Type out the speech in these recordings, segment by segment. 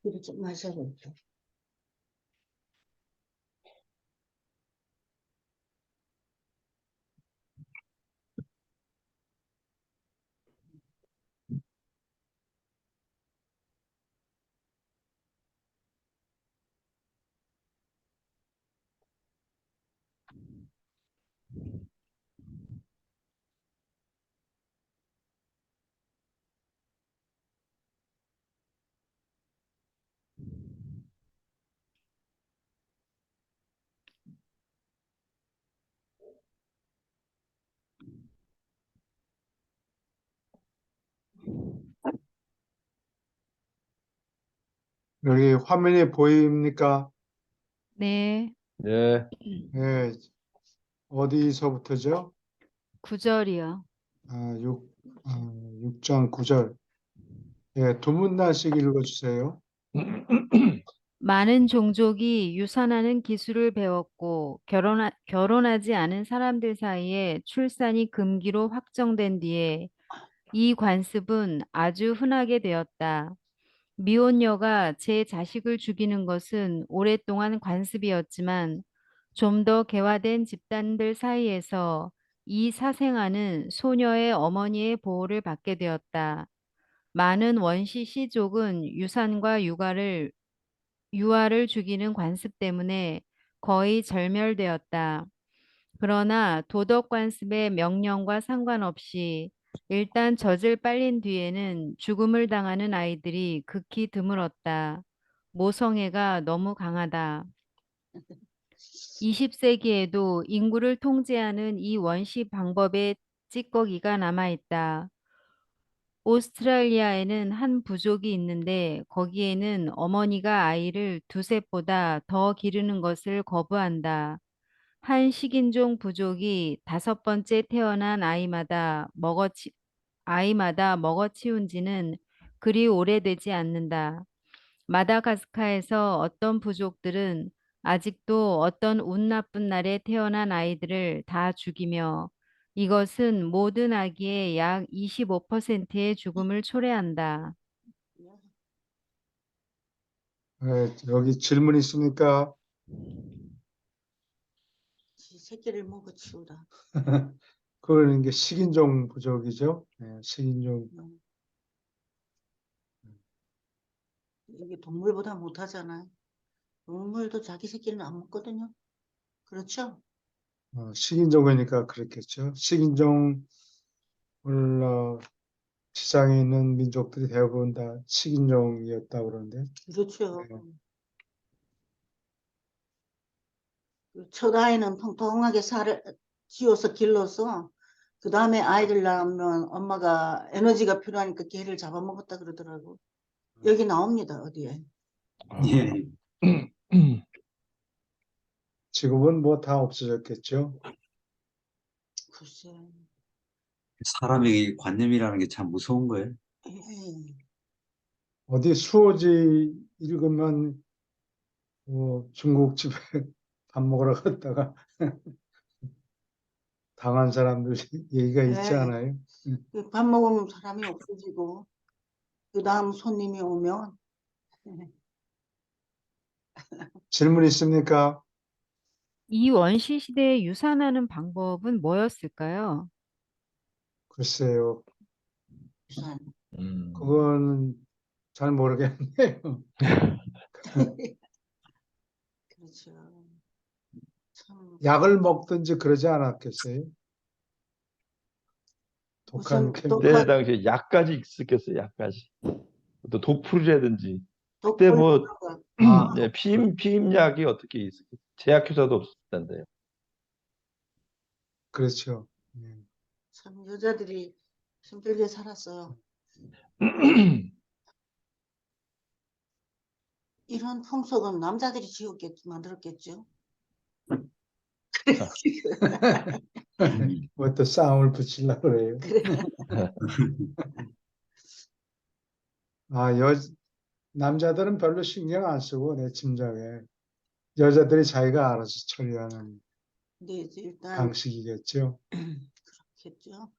이를 좀 마셔볼게. 여기 화면이 보입니까? 네, 네, 예, 어디서부터죠? 9절이요. 6장 9절. 예, 두 문단씩 읽어주세요. 많은 종족이 유산하는 기술을 배웠고 결혼하지 않은 사람들 사이에 출산이 금기로 확정된 뒤에 이 관습은 아주 흔하게 되었다. 미혼녀가 제 자식을 죽이는 것은 오랫동안 관습이었지만 좀 더 개화된 집단들 사이에서 이 사생아는 소녀의 어머니의 보호를 받게 되었다. 많은 원시 시족은 유산과 유아를 죽이는 관습 때문에 거의 절멸되었다. 그러나 도덕 관습의 명령과 상관없이 일단 젖을 빨린 뒤에는 죽음을 당하는 아이들이 극히 드물었다. 모성애가 너무 강하다. 20세기에도 인구를 통제하는 이 원시 방법의 찌꺼기가 남아있다. 오스트랄리아에는 한 부족이 있는데 거기에는 어머니가 아이를 두셋보다 더 기르는 것을 거부한다. 한 식인종 부족이 다섯 번째 태어난 아이마다 먹어치운 지는 그리 오래되지 않는다. 마다가스카르에서 어떤 부족들은 아직도 어떤 운 나쁜 날에 태어난 아이들을 다 죽이며 이것은 모든 아기의 약 25%의 죽음을 초래한다. 예, 여기 질문 있습니까? 지 새끼를 먹어 치우라. 그걸 이게 식인종 부족이죠. 예, 식인종. 음. 이게 동물보다 못하잖아요. 동물도 자기 새끼는 안 먹거든요. 그렇죠? 식인종이니까 그렇겠죠. 식인종을 지상에 있는 민족들이 대부분 다 식인종이었다고 그러는데. 그렇죠. 예, 첫 아이는 통통하게 살을 쥐어서 길러서 그 다음에 아이를 낳으면 엄마가 에너지가 필요하니까 개를 잡아먹었다 그러더라고. 여기 나옵니다. 어디에. 예, 지금은 뭐 다 없어졌겠죠. 글쎄. 사람의 관념이라는 게 참 무서운 거예요. 예. 어디 수호지 읽으면 중국집에 밥 먹으러 갔다가 당한 사람들 얘기가 있지 예. 않아요? 밥 먹으면 사람이 없어지고 그 다음 손님이 오면 질문 있습니까? 이 원시 시대에 유산하는 방법은 뭐였을까요? 글쎄요. 우선 그건 잘 모르겠네요. 그렇죠. 참 약을 먹든지 그러지 않았겠어요? 독한 무슨 케미. 그때 독한 당시에 약까지 있었겠어요, 약까지. 또 독풀이라든지. 그때 독불 뭐, 아, 네, 피임약이 어떻게 있었겠어요. 제약효자도 없을 텐데요. 그렇죠. 예. 참 여자들이 힘들게 살았어요. 이런 풍속은 남자들이 만들었겠죠. 뭐 또 싸움을 붙이려고 그래요. 그래. 아, 남자들은 별로 신경 안 쓰고 내 짐작에 여자들이 자기가 알아서 처리하는 근데 이제 일단 방식이겠죠. 그렇겠죠.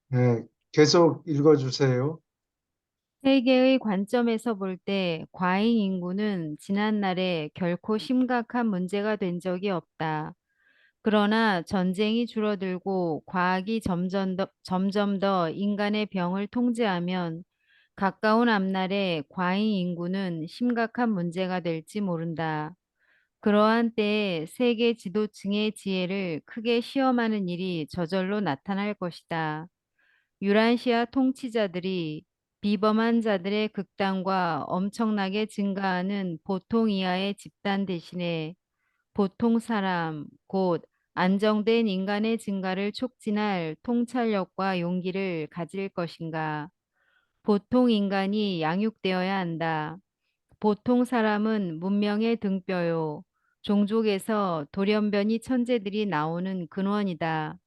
네, 계속 읽어주세요. 세계의 관점에서 볼 때 과잉 인구는 지난날에 결코 심각한 문제가 된 적이 없다. 그러나 전쟁이 줄어들고 과학이 점점 더 인간의 병을 통제하면 가까운 앞날에 과잉 인구는 심각한 문제가 될지 모른다. 그러한 때에 세계 지도층의 지혜를 크게 시험하는 일이 저절로 나타날 것이다. 유란시아 통치자들이 비범한 자들의 극단과 엄청나게 증가하는 보통 이하의 집단 대신에 보통 사람, 곧 안정된 인간의 증가를 촉진할 통찰력과 용기를 가질 것인가? 보통 인간이 양육되어야 한다. 보통 사람은 문명의 등뼈요. 종족에서 돌연변이 천재들이 나오는 근원이다.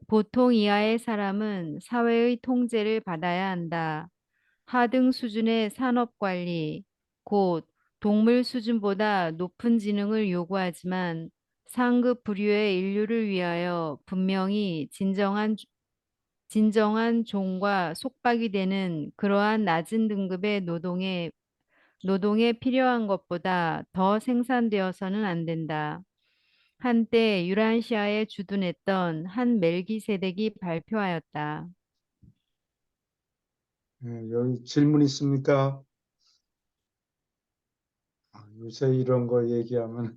보통 이하의 사람은 사회의 통제를 받아야 한다. 하등 수준의 산업 관리, 곧 동물 수준보다 높은 지능을 요구하지만 상급 부류의 인류를 위하여 분명히 진정한 종과 속박이 되는 그러한 낮은 등급의 노동에 필요한 것보다 더 생산되어서는 안 된다. 한때 유란시아에 주둔했던 한 멜기세덱이 발표하였다. 여기 질문 있습니까? 요새 이런 거 얘기하면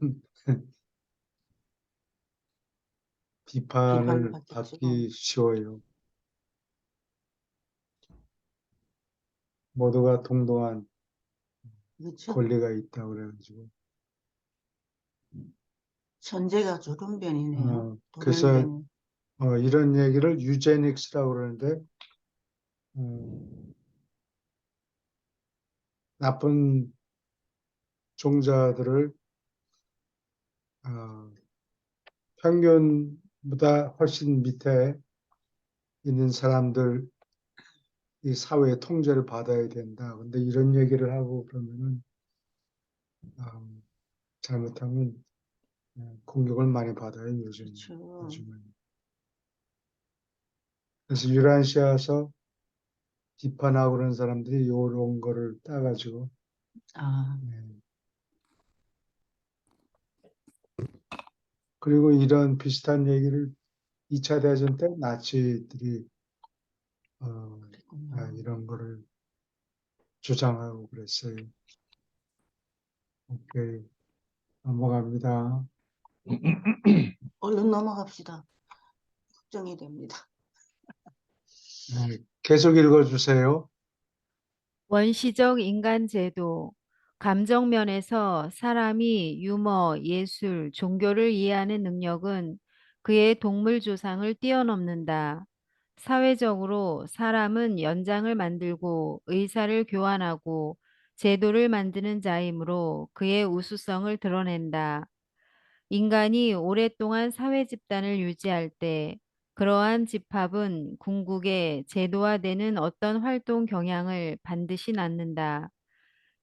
비판을 비판을 받겠죠. 받기 쉬워요. 모두가 동등한 그렇죠. 권리가 있다고 그래가지고. 천재가 조른변이네요. 그래서 돌연변이. 이런 얘기를 유제닉스라고 그러는데 나쁜 종자들을 어, 평균보다 훨씬 밑에 있는 사람들 이 사회의 통제를 받아야 된다. 근데 이런 얘기를 하고 그러면은 잘못하면 공격을 많이 받아요, 그렇죠. 요즘은. 그래서 유란시아에서 비판하고 그런 사람들이 요런 거를 따가지고 아, 네. 그리고 이런 비슷한 얘기를 2차 대전 때 나치들이 그랬군요. 이런 거를 주장하고 그랬어요. 오케이, 넘어갑니다. 얼른 넘어갑시다. 걱정이 됩니다. 네, 계속 읽어주세요. 원시적 인간 제도, 감정 면에서 사람이 유머, 예술, 종교를 이해하는 능력은 그의 동물 조상을 뛰어넘는다. 사회적으로 사람은 연장을 만들고 의사를 교환하고 제도를 만드는 자이므로 그의 우수성을 드러낸다. 인간이 오랫동안 사회 집단을 유지할 때 그러한 집합은 궁극에 제도화되는 어떤 활동 경향을 반드시 낳는다.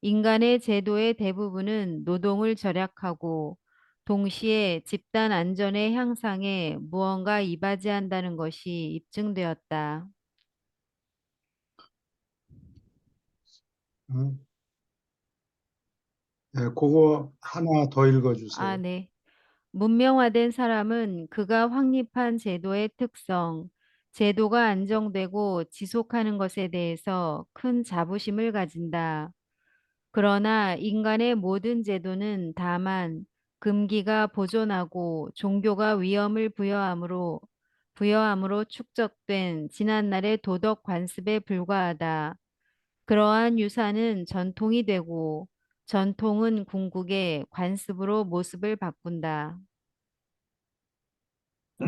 인간의 제도의 대부분은 노동을 절약하고 동시에 집단 안전의 향상에 무언가 이바지한다는 것이 입증되었다. 어? 네, 그거 하나 더 읽어주세요. 네. 문명화된 사람은 그가 확립한 제도의 특성, 제도가 안정되고 지속하는 것에 대해서 큰 자부심을 가진다. 그러나 인간의 모든 제도는 다만 금기가 보존하고 종교가 위험을 부여함으로 축적된 지난날의 도덕 관습에 불과하다. 그러한 유산은 전통이 되고 전통은 궁극의 관습으로 모습을 바꾼다. 네,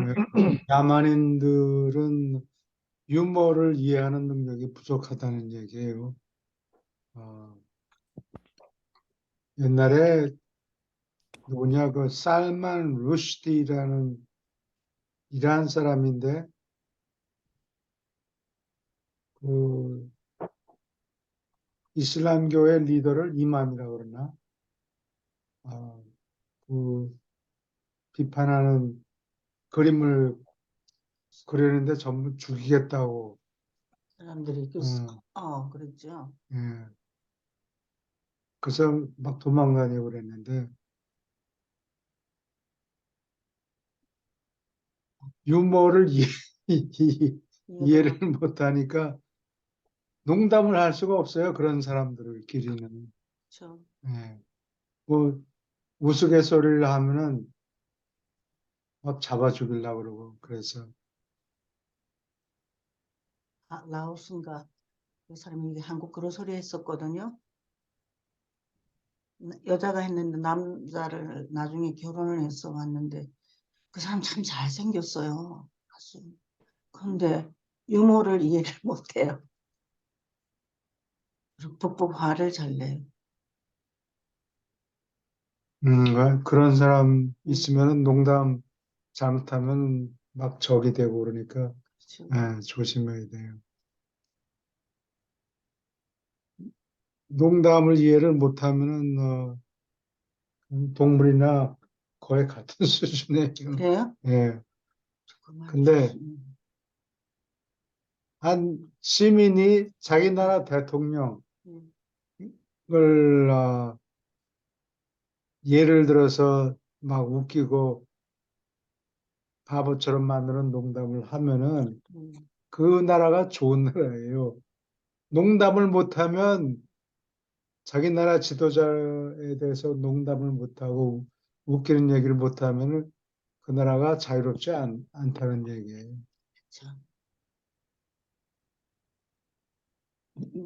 야만인들은 유머를 이해하는 능력이 부족하다는 얘기예요. 어, 옛날에 누구냐 그 살만 루시디라는 이란 사람인데 그 이슬람교의 리더를 이맘이라고 그러나 어, 그 비판하는 그림을 그리는데 전부 죽이겠다고 사람들이 그랬죠. 예. 그래서 막 도망다니고 그랬는데 유머를 이해를 못하니까 농담을 할 수가 없어요. 그런 사람들을 기리는. 그렇죠. 예. 뭐 우스갯소리를 하면은 막 잡아 죽이려고 그러고 그래서 라오스인가 그 사람이 한국 그런 소리 했었거든요. 여자가 했는데 남자를 나중에 결혼을 해서 왔는데 그 사람 참 잘생겼어요. 가수. 그런데 유머를 이해를 못해요. 그리고 북북 화를 잘 내요. 그런 사람 있으면은 농담 잘못하면 막 적이 되고 그러니까 그렇죠. 예, 조심해야 돼요. 농담을 이해를 못하면은 동물이나 거의 같은 수준의 그래요? 예. 정말 근데 조심. 한 시민이 자기 나라 대통령을 음, 예를 들어서 막 웃기고 바보처럼 만드는 농담을 하면은 음, 그 나라가 좋은 나라예요. 농담을 못하면 자기 나라 지도자에 대해서 농담을 못하고 웃기는 얘기를 못하면은 그 나라가 자유롭지 않다는 얘기예요. 그렇죠.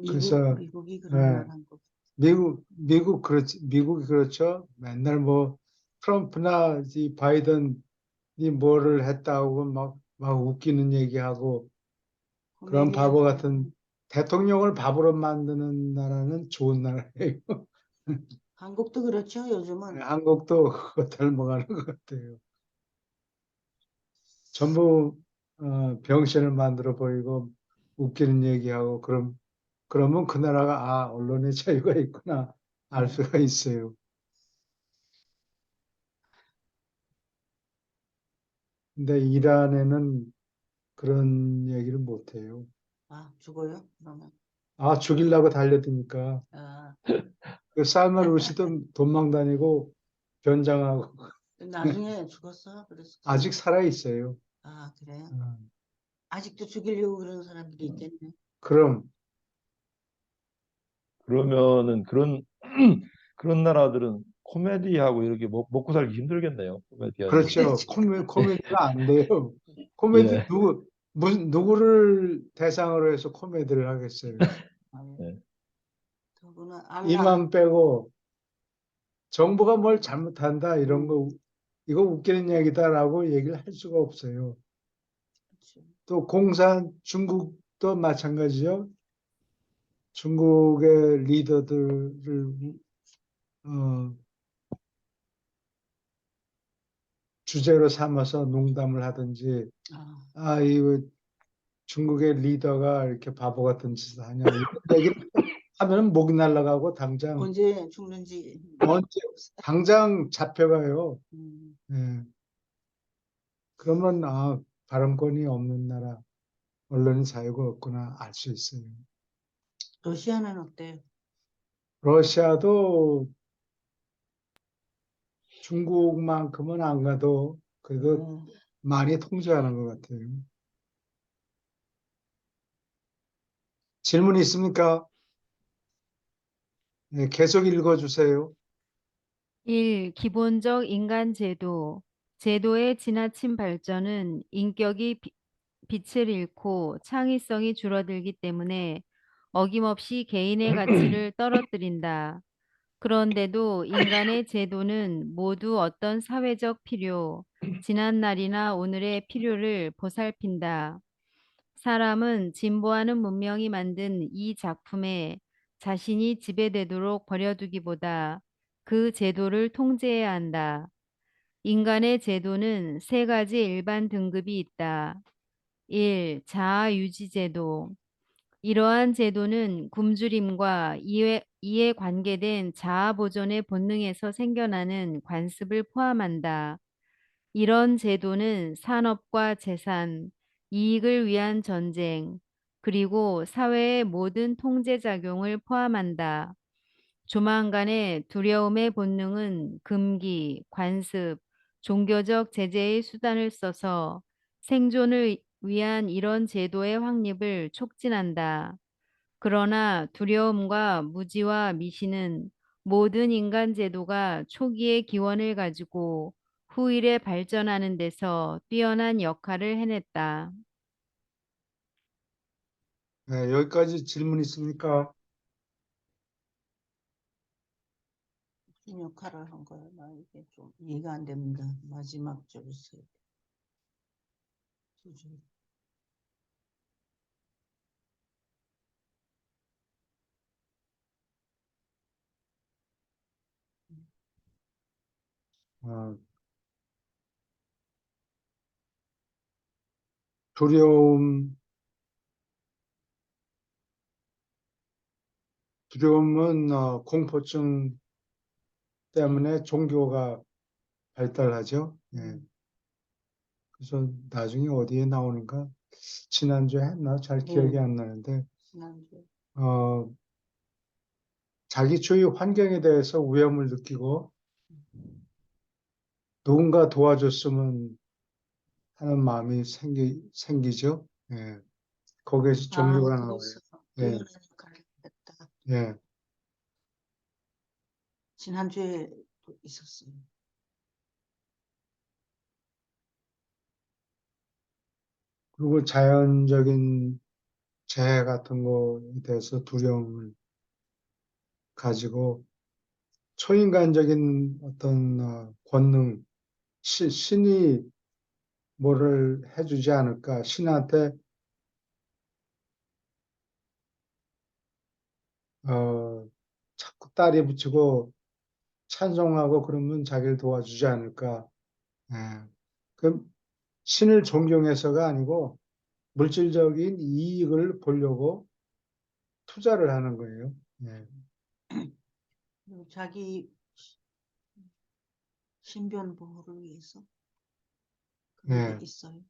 그래서 미국이 그런 예, 나라인 거. 미국이 그렇죠. 맨날 뭐 트럼프나 이 바이든이 뭐를 했다고 막 웃기는 얘기하고 그런 바보 같은 대통령을 바보로 만드는 나라는 좋은 나라예요. 한국도 그렇죠. 요즘은 한국도 그거 닮아가는 것 같아요. 전부 병신을 만들어 보이고 웃기는 얘기하고 그러면 그 나라가 언론의 자유가 있구나 알 수가 있어요. 근데 이란에는 그런 얘기를 못 해요. 죽어요. 그러면 죽이려고 달려드니까 아, 그 살만 루시도 도망 다니고 변장하고 나중에 죽었어. 그래서 아직 살아 있어요. 그래요. 음, 아직도 죽이려고 그러는 사람들이 있겠네. 그럼 그러면은 그런 그런 나라들은 코미디하고 이렇게 먹고 살기 힘들겠네요. 코미디언이. 그렇죠. 코미디가 안 돼요. 코미디 예. 누구를 대상으로 해서 코미디를 하겠어요. 아, 예. 더구나 이만 빼고 정부가 뭘 잘못한다 이런 거 이거 웃기는 얘기다라고 얘기를 할 수가 없어요. 그렇죠. 또 중국도 마찬가지죠. 중국의 리더들을 어, 주제로 삼아서 농담을 하든지 이거 중국의 리더가 이렇게 바보 같은 짓을 하냐 이런 얘기를 하면 목이 날아가고 당장 언제 죽는지 언제 당장 잡혀가요. 음, 예. 그러면 발언권이 없는 나라, 언론의 자유가 없구나 알 수 있어요. 러시아는 어때요? 러시아도 중국만큼은 안 가도 그래도 음, 많이 통제하는 것 같아요. 질문 있습니까? 네, 계속 읽어주세요. 1. 기본적 인간 제도. 제도의 지나친 발전은 인격이 빛을 잃고 창의성이 줄어들기 때문에 어김없이 개인의 가치를 떨어뜨린다. 그런데도 인간의 제도는 모두 어떤 사회적 필요, 지난날이나 오늘의 필요를 보살핀다. 사람은 진보하는 문명이 만든 이 작품에 자신이 지배되도록 버려두기보다 그 제도를 통제해야 한다. 인간의 제도는 세 가지 일반 등급이 있다. 1. 자아유지 제도. 이러한 제도는 굶주림과 이에 관계된 자아 보존의 본능에서 생겨나는 관습을 포함한다. 이런 제도는 산업과 재산, 이익을 위한 전쟁, 그리고 사회의 모든 통제 작용을 포함한다. 조만간의 두려움의 본능은 금기, 관습, 종교적 제재의 수단을 써서 생존을 위한 이런 제도의 확립을 촉진한다. 그러나 두려움과 무지와 미신은 모든 인간 제도가 초기의 기원을 가지고 후일에 발전하는 데서 뛰어난 역할을 해냈다. 네, 여기까지 질문 있습니까? 무슨 역할을 한 거야? 나 이게 좀 이해가 안 됩니다. 마지막 줄세 두 줄. 어, 두려움은 공포증 때문에 종교가 발달하죠. 예. 그래서 나중에 어디에 나오는가 지난주에 했나 잘 기억이 네. 안 나는데 지난주에. 어, 자기 주위 환경에 대해서 위험을 느끼고 누군가 도와줬으면 하는 마음이 생기죠. 예. 거기에서 종교가 나와요. 그래서 예, 뛰어난 역할을 했다. 예. 지난주에 또 있었어요. 그리고 자연적인 재해 같은 거에 대해서 두려움을 가지고 초인간적인 어떤 권능, 신이 뭐를 해주지 않을까, 신한테 자꾸 딸이 붙이고 찬송하고 그러면 자기를 도와주지 않을까. 예. 그 신을 존경해서가 아니고 물질적인 이익을 보려고 투자를 하는 거예요. 예. 그리고 자기 신변 보호를 위해서 그런 게 예. 있어요.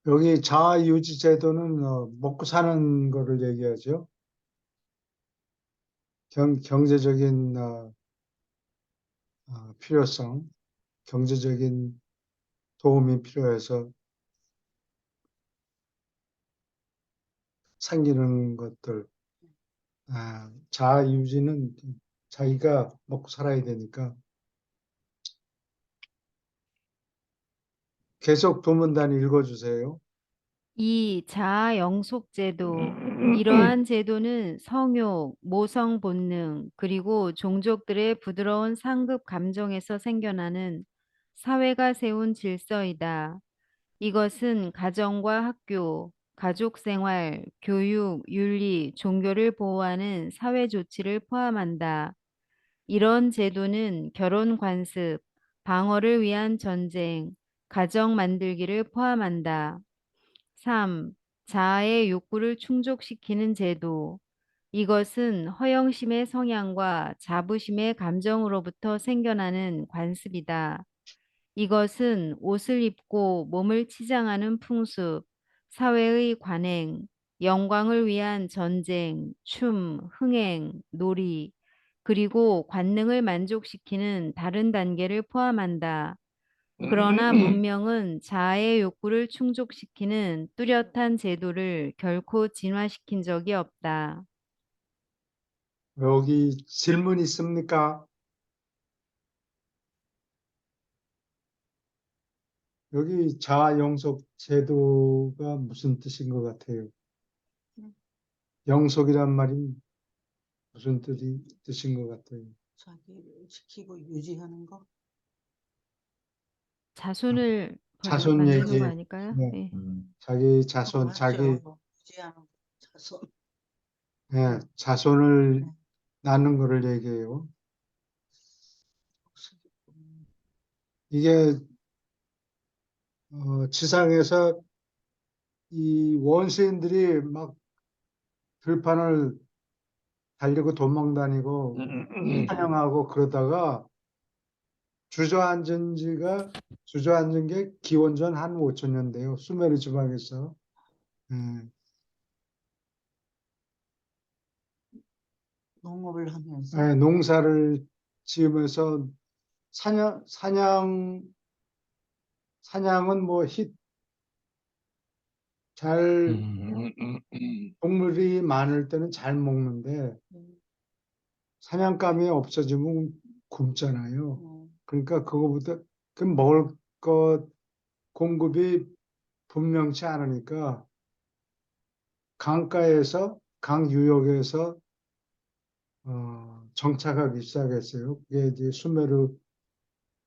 여기 자아유지 제도는 먹고 사는 거를 얘기하죠. 경제적인 필요성, 경제적인 도움이 필요해서 생기는 것들. 자아유지는 자기가 먹고 살아야 되니까. 계속 도문단 읽어주세요. 이 자아 영속 제도, 이러한 제도는 성욕, 모성 본능, 그리고 종족들의 부드러운 상급 감정에서 생겨나는 사회가 세운 질서이다. 이것은 가정과 학교, 가족 생활, 교육, 윤리, 종교를 보호하는 사회 조치를 포함한다. 이런 제도는 결혼 관습, 방어를 위한 전쟁, 가정 만들기를 포함한다. 3. 자아의 욕구를 충족시키는 제도. 이것은 허영심의 성향과 자부심의 감정으로부터 생겨나는 관습이다. 이것은 옷을 입고 몸을 치장하는 풍습, 사회의 관행, 영광을 위한 전쟁, 춤, 흥행, 놀이, 그리고 관능을 만족시키는 다른 단계를 포함한다. 그러나 문명은 자아의 욕구를 충족시키는 뚜렷한 제도를 결코 진화시킨 적이 없다. 여기 질문 있습니까? 여기 자아영속 제도가 무슨 뜻인 것 같아요? 영속이란 말이 무슨 뜻인 것 같아요? 자기를 지키고 유지하는 거. 자손을 자손 만드는 거 얘기, 아닐까요? 네. 예. 자기 자손, 맞죠. 유지하는 거. 자손. 자손을 네. 낳는 거를 얘기해요. 이게 지상에서 이 원시인들이 막 들판을 달리고 도망다니고 사냥하고 그러다가 주저앉은 게 기원전 한 5천 년 돼요. 수메르 지방에서. 음, 농업을 하면서 예, 농사를 지으면서 사냥은 뭐 잘 동물이 많을 때는 잘 먹는데 음, 사냥감이 없어지면 굶잖아요. 음, 그러니까 그거보다 그 먹을 것 공급이 분명치 않으니까 강가에서 강유역에서 정착하기 시작했어요. 그게 이제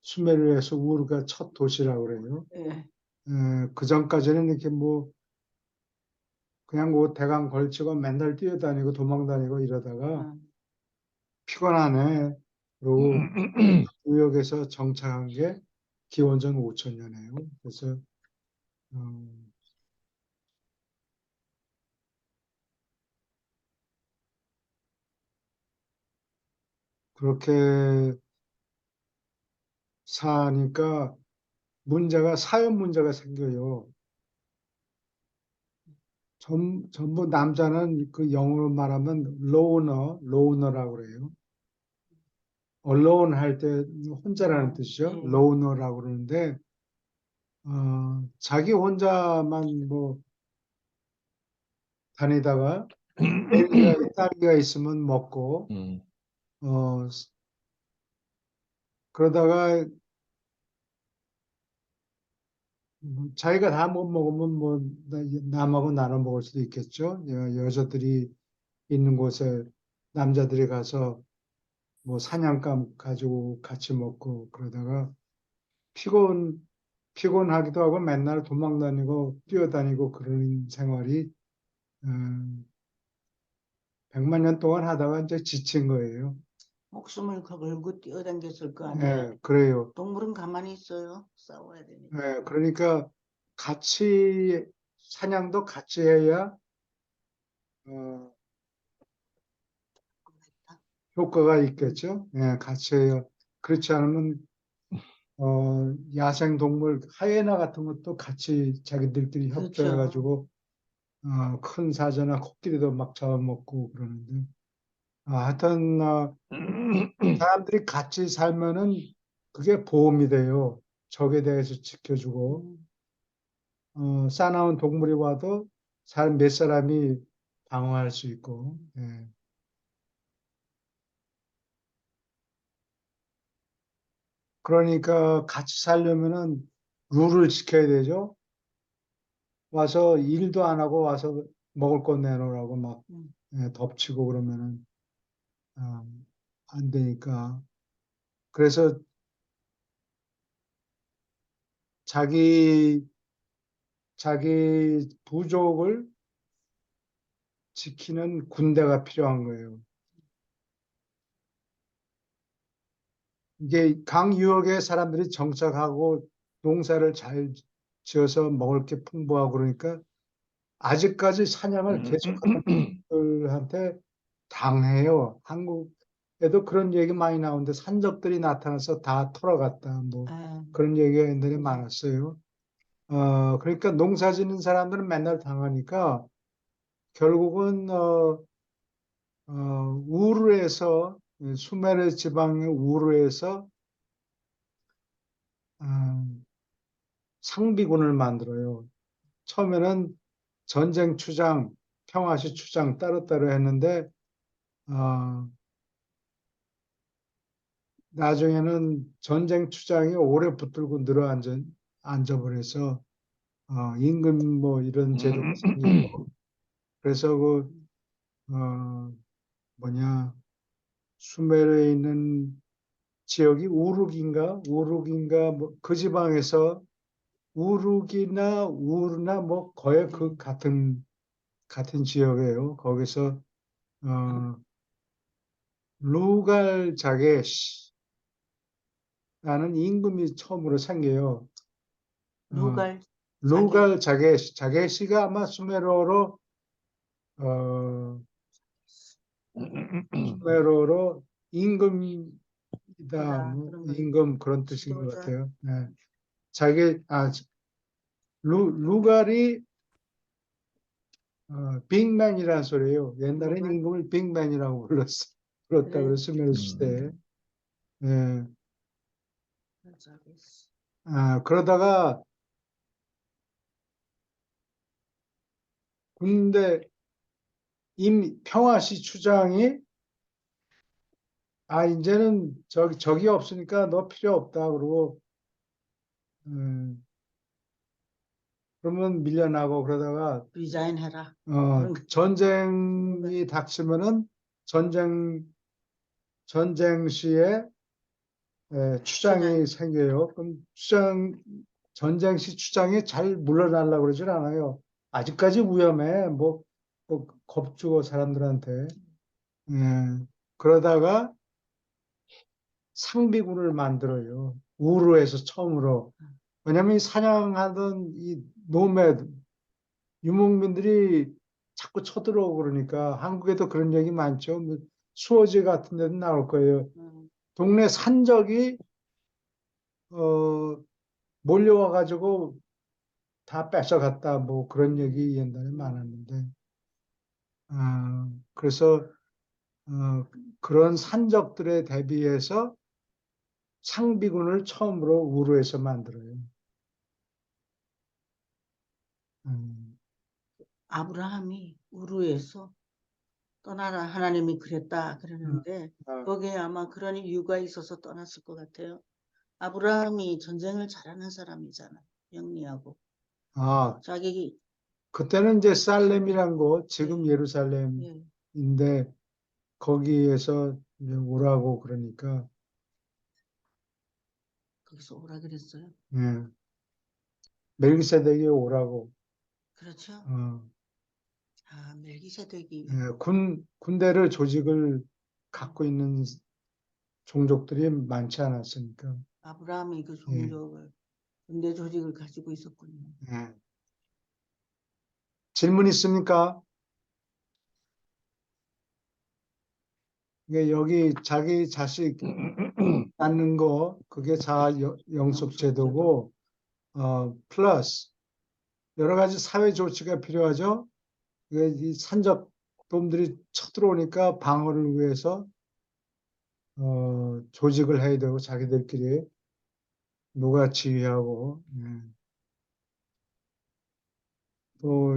수메르에서 우르가 첫 도시라고 그래요. 예. 그 전까지는 이렇게 뭐 그냥 뭐 대강 걸치고 맨날 뛰어다니고 도망다니고 이러다가 음. 피곤하네. 그러고 뉴욕에서 정착한 게 기원전 5천년이에요. 그래서 음, 그렇게 사니까 사회 문제가 생겨요. 전부 남자는 그 영어로 말하면 로우너라고 그래요. alone 할 때 혼자라는 뜻이죠. 예. loner라고 그러는데 자기 혼자만 뭐 다니다가 딸기가 있으면 먹고 어, 그러다가 자기가 다 못 먹으면 뭐 남하고 나눠 먹을 수도 있겠죠. 여자들이 있는 곳에 남자들이 가서 뭐 사냥감 가지고 같이 먹고 그러다가 피곤하기도 하고 맨날 도망다니고 뛰어다니고 그러는 생활이 음, 100만 년 동안 하다가 이제 지친 거예요. 목숨을 걸고 뛰어다녔을 거 아니에요. 예, 그래요. 동물은 가만히 있어요. 싸워야 되니까. 예, 그러니까 같이 사냥도 같이 해야 어, 효과가 있겠죠. 예, 같이 해요. 그렇지 않으면 야생 동물 하이에나 같은 것도 같이 자기들끼리 그렇죠. 협조해가지고 큰 사자나 코끼리도 막 잡아먹고 그러는데 하여튼 사람들이 같이 살면은 그게 보험이 돼요. 적에 대해서 지켜주고 싸나운 동물이 와도 몇 사람이 방어할 수 있고 예. 그러니까 같이 살려면은 룰을 지켜야 되죠. 와서 일도 안 하고 와서 먹을 것 내놓으라고 막 음. 덮치고 그러면은 어, 안 되니까. 그래서 자기 부족을 지키는 군대가 필요한 거예요. 이게 강유역에 사람들이 정착하고 농사를 잘 지어서 먹을 게 풍부하고 그러니까 아직까지 사냥을 계속하는 분들한테 당해요. 한국에도 그런 얘기 많이 나오는데 산적들이 나타나서 다 털어갔다. 뭐 아, 그런 얘기가 옛날에 많았어요. 그러니까 농사 짓는 사람들은 맨날 당하니까 결국은 우르에서 수메르 지방의 우르에서 상비군을 만들어요. 처음에는 전쟁 추장, 평화시 추장 따로따로 했는데 어, 나중에는 전쟁 추장이 오래 붙들고 앉아버려서 임금 뭐 이런 제도가 생기고 그래서 뭐냐 수메르에 있는 지역이 우룩인가 뭐 그 지방에서 우룩이나 우르나 뭐 거의 그 같은 지역이에요. 거기서 어, 루갈 자게시라는 임금이 처음으로 생겨요. 어, 루갈 루갈 자게시가 아마 어, 수메로로 임금이다, 뭐 그런 거 임금 그런 뜻인 것 지도자. 같아요. 네. 자게 아 루갈이 빅맨이라는 소리예요. 옛날엔 빅맨? 임금을 빅맨이라고 불렀다 그래. 그래 수메르 시대에. 예. 맞아, 알겠어. 그러다가 군대 평화시 추장이 이제는 적이 없으니까 너 필요 없다 그러고 그러면 밀려나고 그러다가 리자인 해라. 그런 거. 전쟁이 닥치면은 전쟁 시에 추장이 생겨요. 그럼 전쟁 시 추장이 잘 물러나려고 그러질 않아요. 아직까지 위험해. 뭐 겁주고 사람들한테. 예. 그러다가 상비군을 만들어요. 우르에서 처음으로. 왜냐면 이 사냥하던 이 노매드, 유목민들이 자꾸 쳐들어오고 그러니까 한국에도 그런 얘기 많죠. 뭐 수어지 같은 데도 나올 거예요. 동네 산적이 몰려와가지고 다 뺏어갔다. 뭐 그런 얘기 옛날에 많았는데. 그래서 그런 산적들에 대비해서 상비군을 처음으로 우르에서 만들어요. 아브라함이 우르에서 떠나라 하나님이 그랬다 그러는데 거기에 아마 그런 이유가 있어서 떠났을 것 같아요. 아브라함이 전쟁을 잘하는 사람이잖아. 영리하고. 자기 그때는 이제 살렘이란 곳, 지금 예. 예루살렘인데 거기에서 이제 오라고 그러니까 거기서 오라 그랬어요. 예. 멜기세덱이 오라고. 그렇죠. 멜기세덱이 예, 군대를 조직을 갖고 있는 종족들이 많지 않았으니까. 아브라함이 그 예. 종족을 군대 조직을 가지고 있었군요. 예. 질문 있습니까? 이게 여기 자기 자식 낳는 거 그게 자아 영속 제도고 플러스 여러 가지 사회 조치가 필요하죠. 이 산적놈들이 쳐들어오니까 방어를 위해서 조직을 해야 되고 자기들끼리 누가 지휘하고 또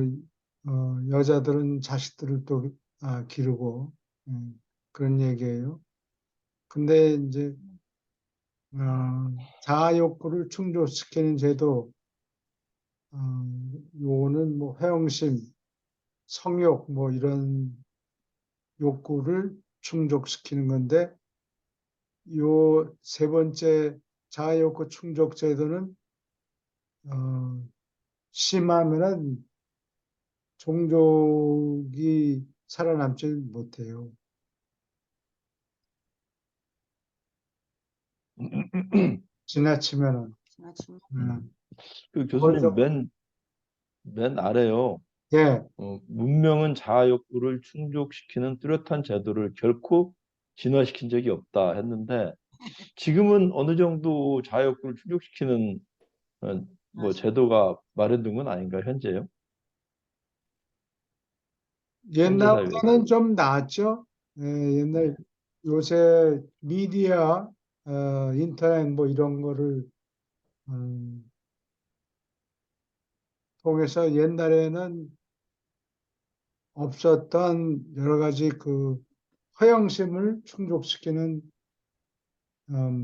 여자들은 자식들을 또 기르고 그런 얘기예요. 근데 이제 자아 욕구를 충족시키는 제도 요거는 뭐 회영심, 성욕 뭐 이런 욕구를 충족시키는 건데 요 세 번째 자아 욕구 충족 제도는 심하면은 종족이 살아남지 못해요. 지나치면은. 지나치면 그 교수님 맨 아래요. 예, 문명은 자아 욕구를 충족시키는 뚜렷한 제도를 결코 진화시킨 적이 없다 했는데 지금은 어느 정도 자아 욕구를 충족시키는 뭐 맞아요. 제도가 마련된 건 아닌가요, 현재요? 현재 사회에. 옛날보다는 좀 나았죠. 옛날 요새 미디어, 인터넷 뭐 이런 거를 통해서 옛날에는 없었던 여러 가지 그 허영심을 충족시키는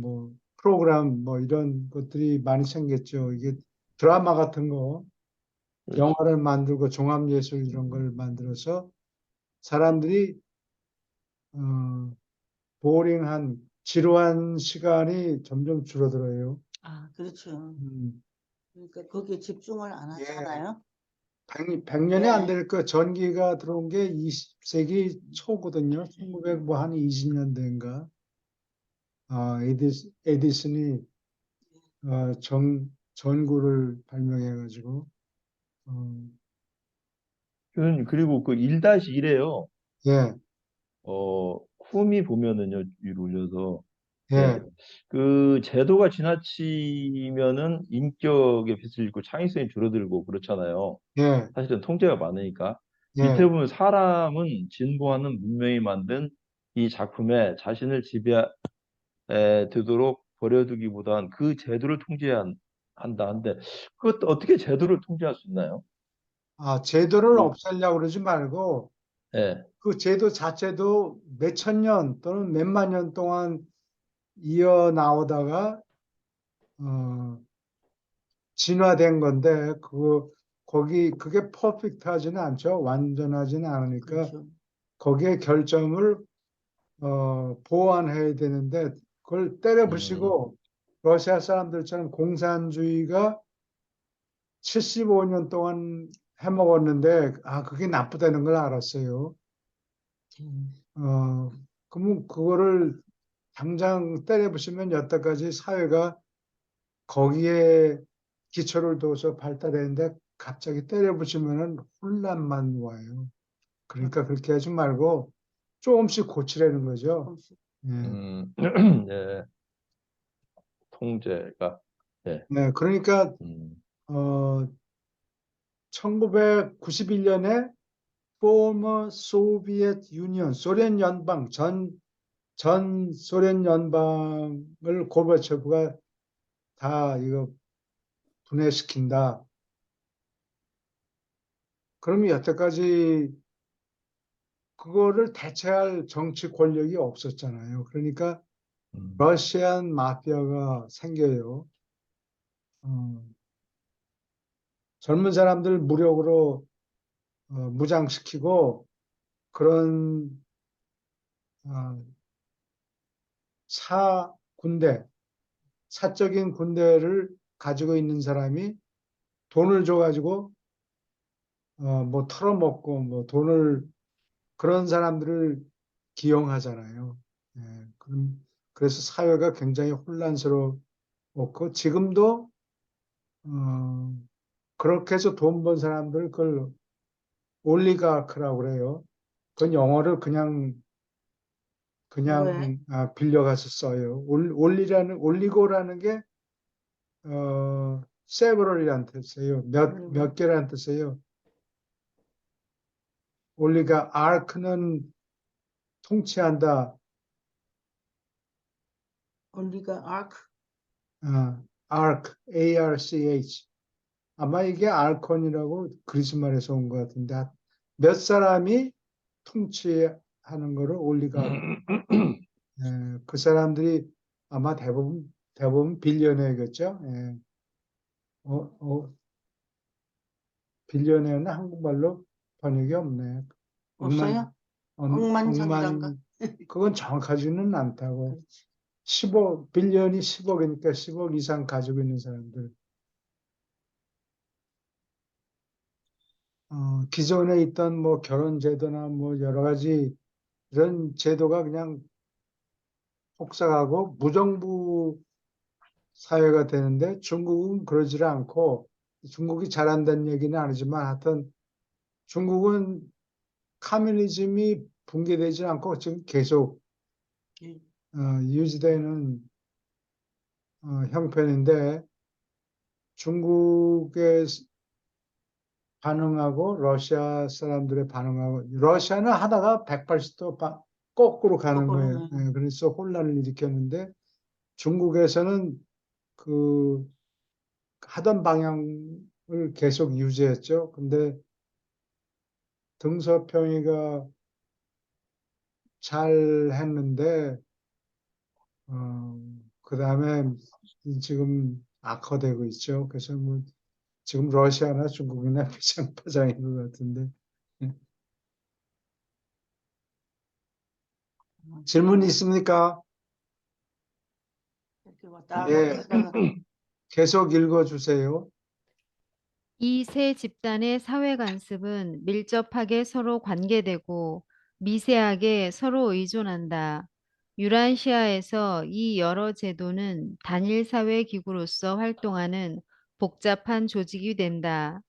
뭐 프로그램 뭐 이런 것들이 많이 생겼죠. 이게 드라마 같은 거, 그렇죠. 영화를 만들고 종합예술 이런 걸 만들어서 사람들이 보링한 지루한 시간이 점점 줄어들어요. 그렇죠. 음, 그러니까 거기에 집중을 안 하잖아요. 100년이 안 될 거 전기가 들어온 게 20세기 초거든요. 1900 뭐 한 20년대인가. 에디슨이 전구를 발명해가지고 교수님, 그리고 그 1-1에요. 예, 홈이 보면은요, 위로 올려서 예, 그 제도가 지나치면은 인격의 빚을 짓고 창의성이 줄어들고 그렇잖아요. 예, 사실은 통제가 많으니까. 밑에 예. 보면 사람은 진보하는 문명이 만든 이 작품에 자신을 되도록 버려두기보단 그 제도를 한다 한데 그것도 어떻게 제도를 통제할 수 있나요? 제도를 이- 없애려고 그러지 말고 예, 그 제도 자체도 몇천 년 또는 몇만 년 동안 이어 나오다가 어, 진화된 건데 그게 퍼펙트하지는 않죠. 완전하지는 않으니까 그렇죠. 거기에 결점을 보완해야 되는데 그걸 때려 음, 부시고 러시아 사람들처럼 공산주의가 75년 동안 해먹었는데 그게 나쁘다는 걸 알았어요. 어, 그러면 그거를 당장 때려 부시면 여태까지 사회가 거기에 기초를 둬서 발달했는데 갑자기 때려 부시면은 혼란만 와요. 그러니까 그렇게 하지 말고 조금씩 고치라는 거죠. 예. 예, 통제가, 예, 네, 그러니까 음, 1991년에 former Soviet Union, 소련 연방 전 소련 연방을 고르바초프가 다 이거 분해시킨다. 그러면 여태까지 그거를 대체할 정치 권력이 없었잖아요. 그러니까 음, 러시안 마피아가 생겨요. 어, 젊은 사람들 무력으로 무장시키고 그런 어, 군대, 사적인 군대를 가지고 있는 사람이 돈을 줘가지고 뭐 털어먹고 뭐 돈을 그런 사람들을 기용하잖아요. 그래서 사회가 굉장히 혼란스럽고 지금도 어, 그렇게 해서 돈 번 사람들 그걸 올리가크라고 그래요. 그건 영어를 왜? 빌려가서 써요. 올리고라는 게 several이라는 뜻이에요. 몇 개라는 뜻이에요. 올리가 아크는 통치한다. 언니가 아크. ARCH. 아마 이게 알콘이라고 그리스 말에서 온 것 같은데 몇 사람이 통치하는 거를 올리가 그 사람들이 아마 대부분 빌리어네어겠죠. 어, 어, 빌리어네어는 한국말로 번역이 없네. 없어요? 억만장자인가? 그건 정확하지는 않다고. 그렇지. 빌리언이 10억이니까 10억 이상 가지고 있는 사람들. 기존에 있던 뭐 결혼 제도나 뭐 여러 가지 이런 제도가 그냥 폭삭하고 무정부 사회가 되는데 중국은 그러지를 않고 중국이 잘한다는 얘기는 아니지만 하여튼 중국은 커뮤니즘이 붕괴되지 않고 지금 계속 예. 유지되는 형편인데 중국의 반응하고 러시아 사람들의 반응하고 러시아는 하다가 180도 거꾸로 가는 거예요. 거꾸로네. 그래서 혼란을 일으켰는데 중국에서는 그 하던 방향을 계속 유지했죠. 근데 등서평이가 잘 했는데 그 다음에 지금 악화되고 있죠. 그래서 뭐 지금 러시아나 중국이나 비상파장인 것 같은데 질문 있습니까? 이렇게 왔다 갔다 예, 하다가 계속 읽어주세요. 이 세 집단의 사회 관습은 밀접하게 서로 관계되고 미세하게 서로 의존한다. 유란시아에서 이 여러 제도는 단일 사회 기구로서 활동하는 복잡한 조직이 된다.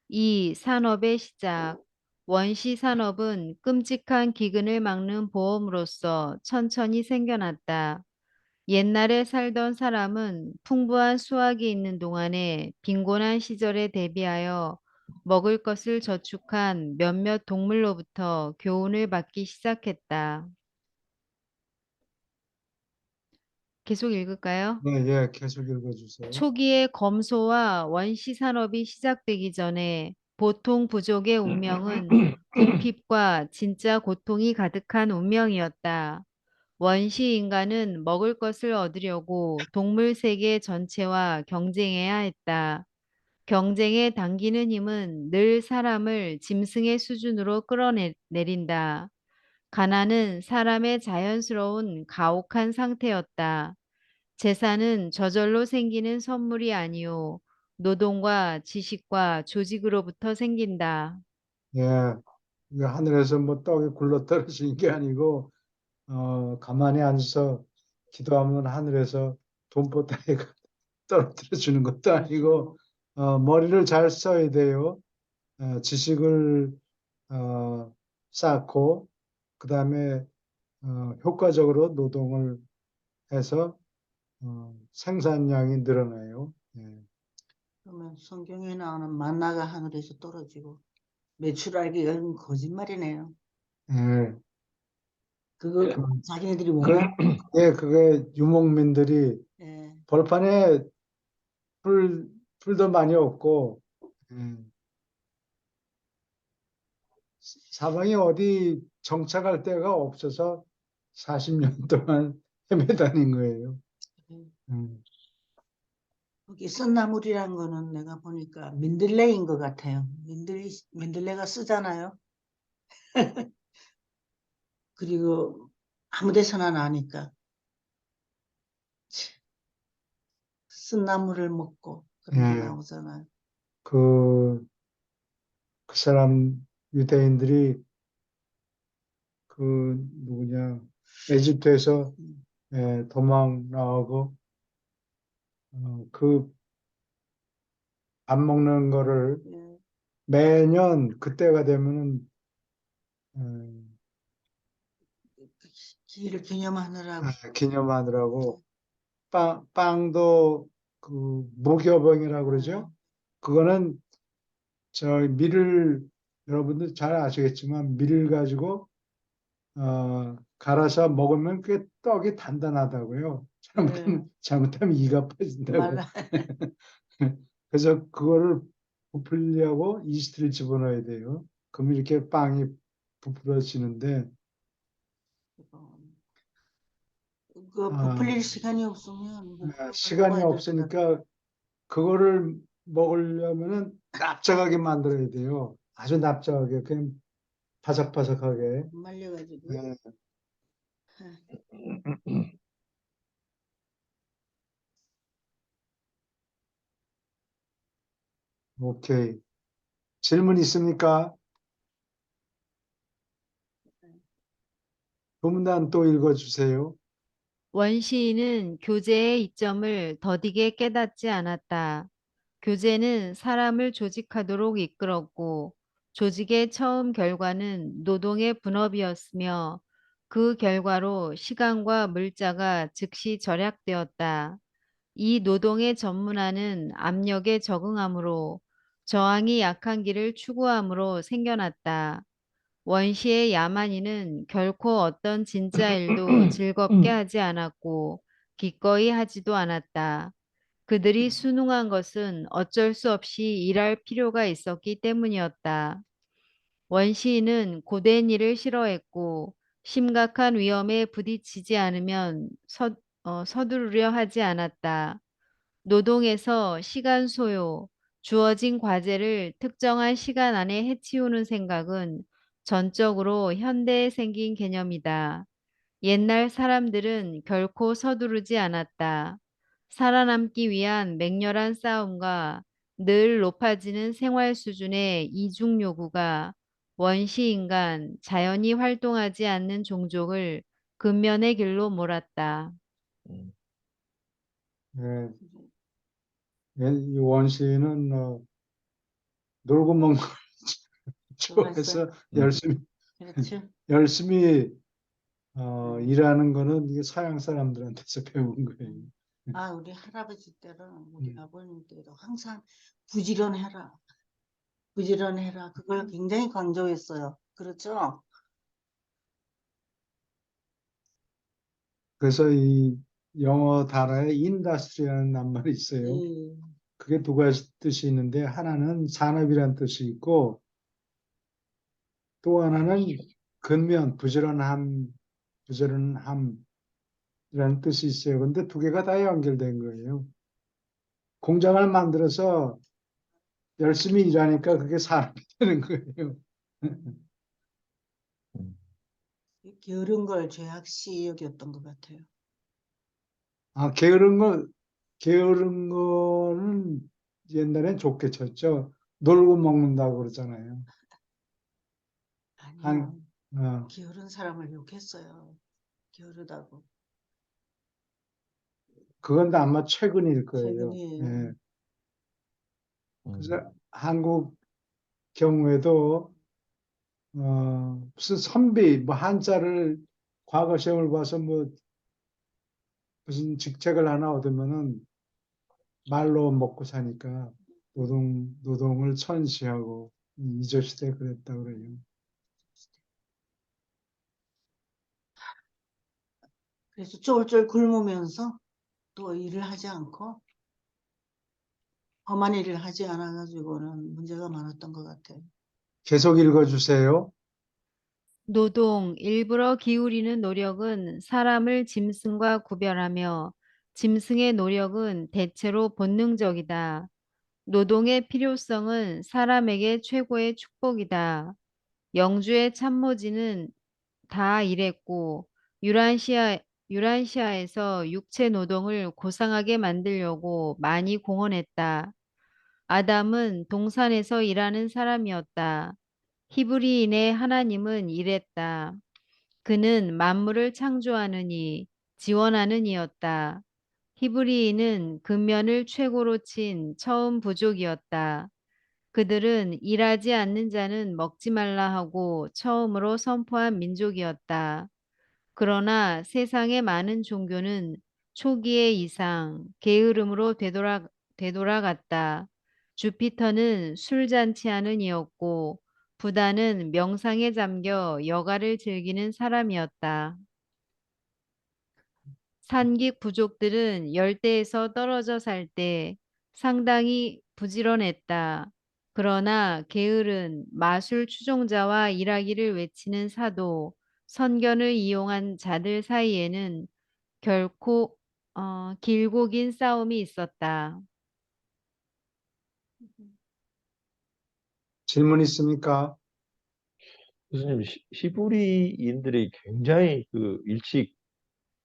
이 산업의 시작. 원시 산업은 끔찍한 기근을 막는 보험으로서 천천히 생겨났다. 옛날에 살던 사람은 풍부한 수확이 있는 동안에 빈곤한 시절에 대비하여 먹을 것을 저축한 몇몇 동물로부터 교훈을 받기 시작했다. 계속 읽을까요? 네, 예, 계속 읽어주세요. 초기에 검소와 원시 산업이 시작되기 전에 보통 부족의 운명은 궁핍과 진짜 고통이 가득한 운명이었다. 원시 인간은 먹을 것을 얻으려고 동물 세계 전체와 경쟁해야 했다. 경쟁에 당기는 힘은 늘 사람을 짐승의 수준으로 끌어내린다. 가난은 사람의 자연스러운 가혹한 상태였다. 재산은 저절로 생기는 선물이 아니요. 노동과 지식과 조직으로부터 생긴다. 예, 이게 하늘에서 뭐 떡이 굴러 떨어지는 게 아니고, 가만히 앉아서 기도하면 하늘에서 돈보따리가 떨어뜨려 주는 것도 아니고, 머리를 잘 써야 돼요. 지식을 쌓고, 그 다음에 효과적으로 노동을 해서 생산량이 늘어나요. 예. 그러면 성경에 나오는 만나가 하늘에서 떨어지고 매출알기가 이건 거짓말이네요. 예. 그거 그, 자기네들이 원하는 예, 그게 유목민들이 예. 벌판에 풀도 많이 없고, 사방에 어디 정착할 데가 없어서 40년 동안 헤매다닌 거예요. 음, 거기 쓴나물이란 거는 내가 보니까 민들레인 것 같아요. 민들레가 쓰잖아요. 그리고 아무 데서나 나니까 쓴나물을 먹고 그런 게 예, 나오잖아요. 그, 그 사람 유대인들이 그 누구냐 에집트에서 도망 나오고 그 밥 먹는 거를 예. 매년 그때가 되면은 그 기일을 기념하느라고 기념하느라고 빵도 그 무교병이라고 그러죠. 그거는 저 밀을 여러분들 잘 아시겠지만 밀을 가지고 갈아서 먹으면 그게 떡이 단단하다고요. 잘못하면 이가 빠진다고. 말라. 그래서 그거를 부풀려고 이스트를 집어넣어야 돼요. 그러면 이렇게 빵이 부풀어지는데 그 아, 부풀릴 시간이 없으면 못 시간이 먹어야 될 것 같아. 없으니까 그거를 먹으려면은 납작하게 만들어야 돼요. 아주 납작하게 그냥 바삭바삭하게. 말려가지고. 네, 오케이. 질문 있습니까? 조문단 또 읽어주세요. 원시인은 교제의 이점을 더디게 깨닫지 않았다. 교제는 사람을 조직하도록 이끌었고, 조직의 처음 결과는 노동의 분업이었으며, 그 결과로 시간과 물자가 즉시 절약되었다. 이 노동의 전문화는 압력에 적응함으로, 저항이 약한 길을 추구함으로 생겨났다. 원시의 야만인은 결코 어떤 진짜 일도 즐겁게 하지 않았고 기꺼이 하지도 않았다. 그들이 순응한 것은 어쩔 수 없이 일할 필요가 있었기 때문이었다. 원시인은 고된 일을 싫어했고 심각한 위험에 부딪히지 않으면 서두르려 하지 않았다. 노동에서 시간 소요, 주어진 과제를 특정한 시간 안에 해치우는 생각은 전적으로 현대에 생긴 개념이다. 옛날 사람들은 결코 서두르지 않았다. 살아남기 위한 맹렬한 싸움과 늘 높아지는 생활 수준의 이중 요구가 원시 인간, 자연이 활동하지 않는 종족을 근면의 길로 몰았다. 음, 예, 이 원시는 놀고 먹는 걸 좋아했어요. 좋아해서 열심히 그렇죠. 열심히 음. 일하는 거는 이게 서양 사람들한테서 배운 거예요. 아, 우리 할아버지 때는 우리 음. 아버님 때도 항상 부지런해라. 부지런해라. 그걸 굉장히 강조했어요. 그렇죠? 그래서 이 영어 단어에 인더스트리라는 낱말이 있어요. 예. 그게 두 가지 뜻이 있는데 하나는 산업이라는 뜻이 있고 또 하나는 근면, 부지런함이라는 뜻이 있어요. 근데 두 개가 다 연결된 거예요. 공장을 만들어서 열심히 일하니까 그게 산업이 되는 거예요. 음. 게으른 걸 죄악시 여겼던 것 같아요. 아, 게으른 거는 옛날엔 좋게 쳤죠. 놀고 먹는다고 그러잖아요. 아니요. 한, 어, 게으른 사람을 욕했어요. 게으르다고. 그건 아마 최근일 거예요. 최근이에요. 예. 음. 그래서 한국 경우에도 무슨 선비, 뭐 한자를 과거 시험을 봐서 뭐 무슨 직책을 하나 얻으면은 말로 먹고 사니까 노동을 천시하고 이조 시대 그랬다 그래요. 그래서 쫄쫄 굶으면서 또 일을 하지 않고 험한 일을 하지 않아가지고는 문제가 많았던 것 같아요. 계속 읽어주세요. 노동, 일부러 기울이는 노력은 사람을 짐승과 구별하며 짐승의 노력은 대체로 본능적이다. 노동의 필요성은 사람에게 최고의 축복이다. 영주의 참모진은 다 일했고 유란시아에서 육체 노동을 고상하게 만들려고 많이 공헌했다. 아담은 동산에서 일하는 사람이었다. 히브리인의 하나님은 이랬다. 그는 만물을 창조하느니 지원하는 이였다. 히브리인은 근면을 최고로 친 처음 부족이었다. 그들은 일하지 않는 자는 먹지 말라 하고 처음으로 선포한 민족이었다. 그러나 세상의 많은 종교는 초기의 이상, 게으름으로 되돌아갔다. 주피터는 술잔치하는 이였고, 부다는 명상에 잠겨 여가를 즐기는 사람이었다. 산기 부족들은 열대에서 떨어져 살 때 상당히 부지런했다. 그러나 게으른 마술 추종자와 일하기를 외치는 사도, 선견을 이용한 자들 사이에는 결코 길고 긴 싸움이 있었다. 질문 있습니까? 교수님, 히브리인들이 굉장히 그 일찍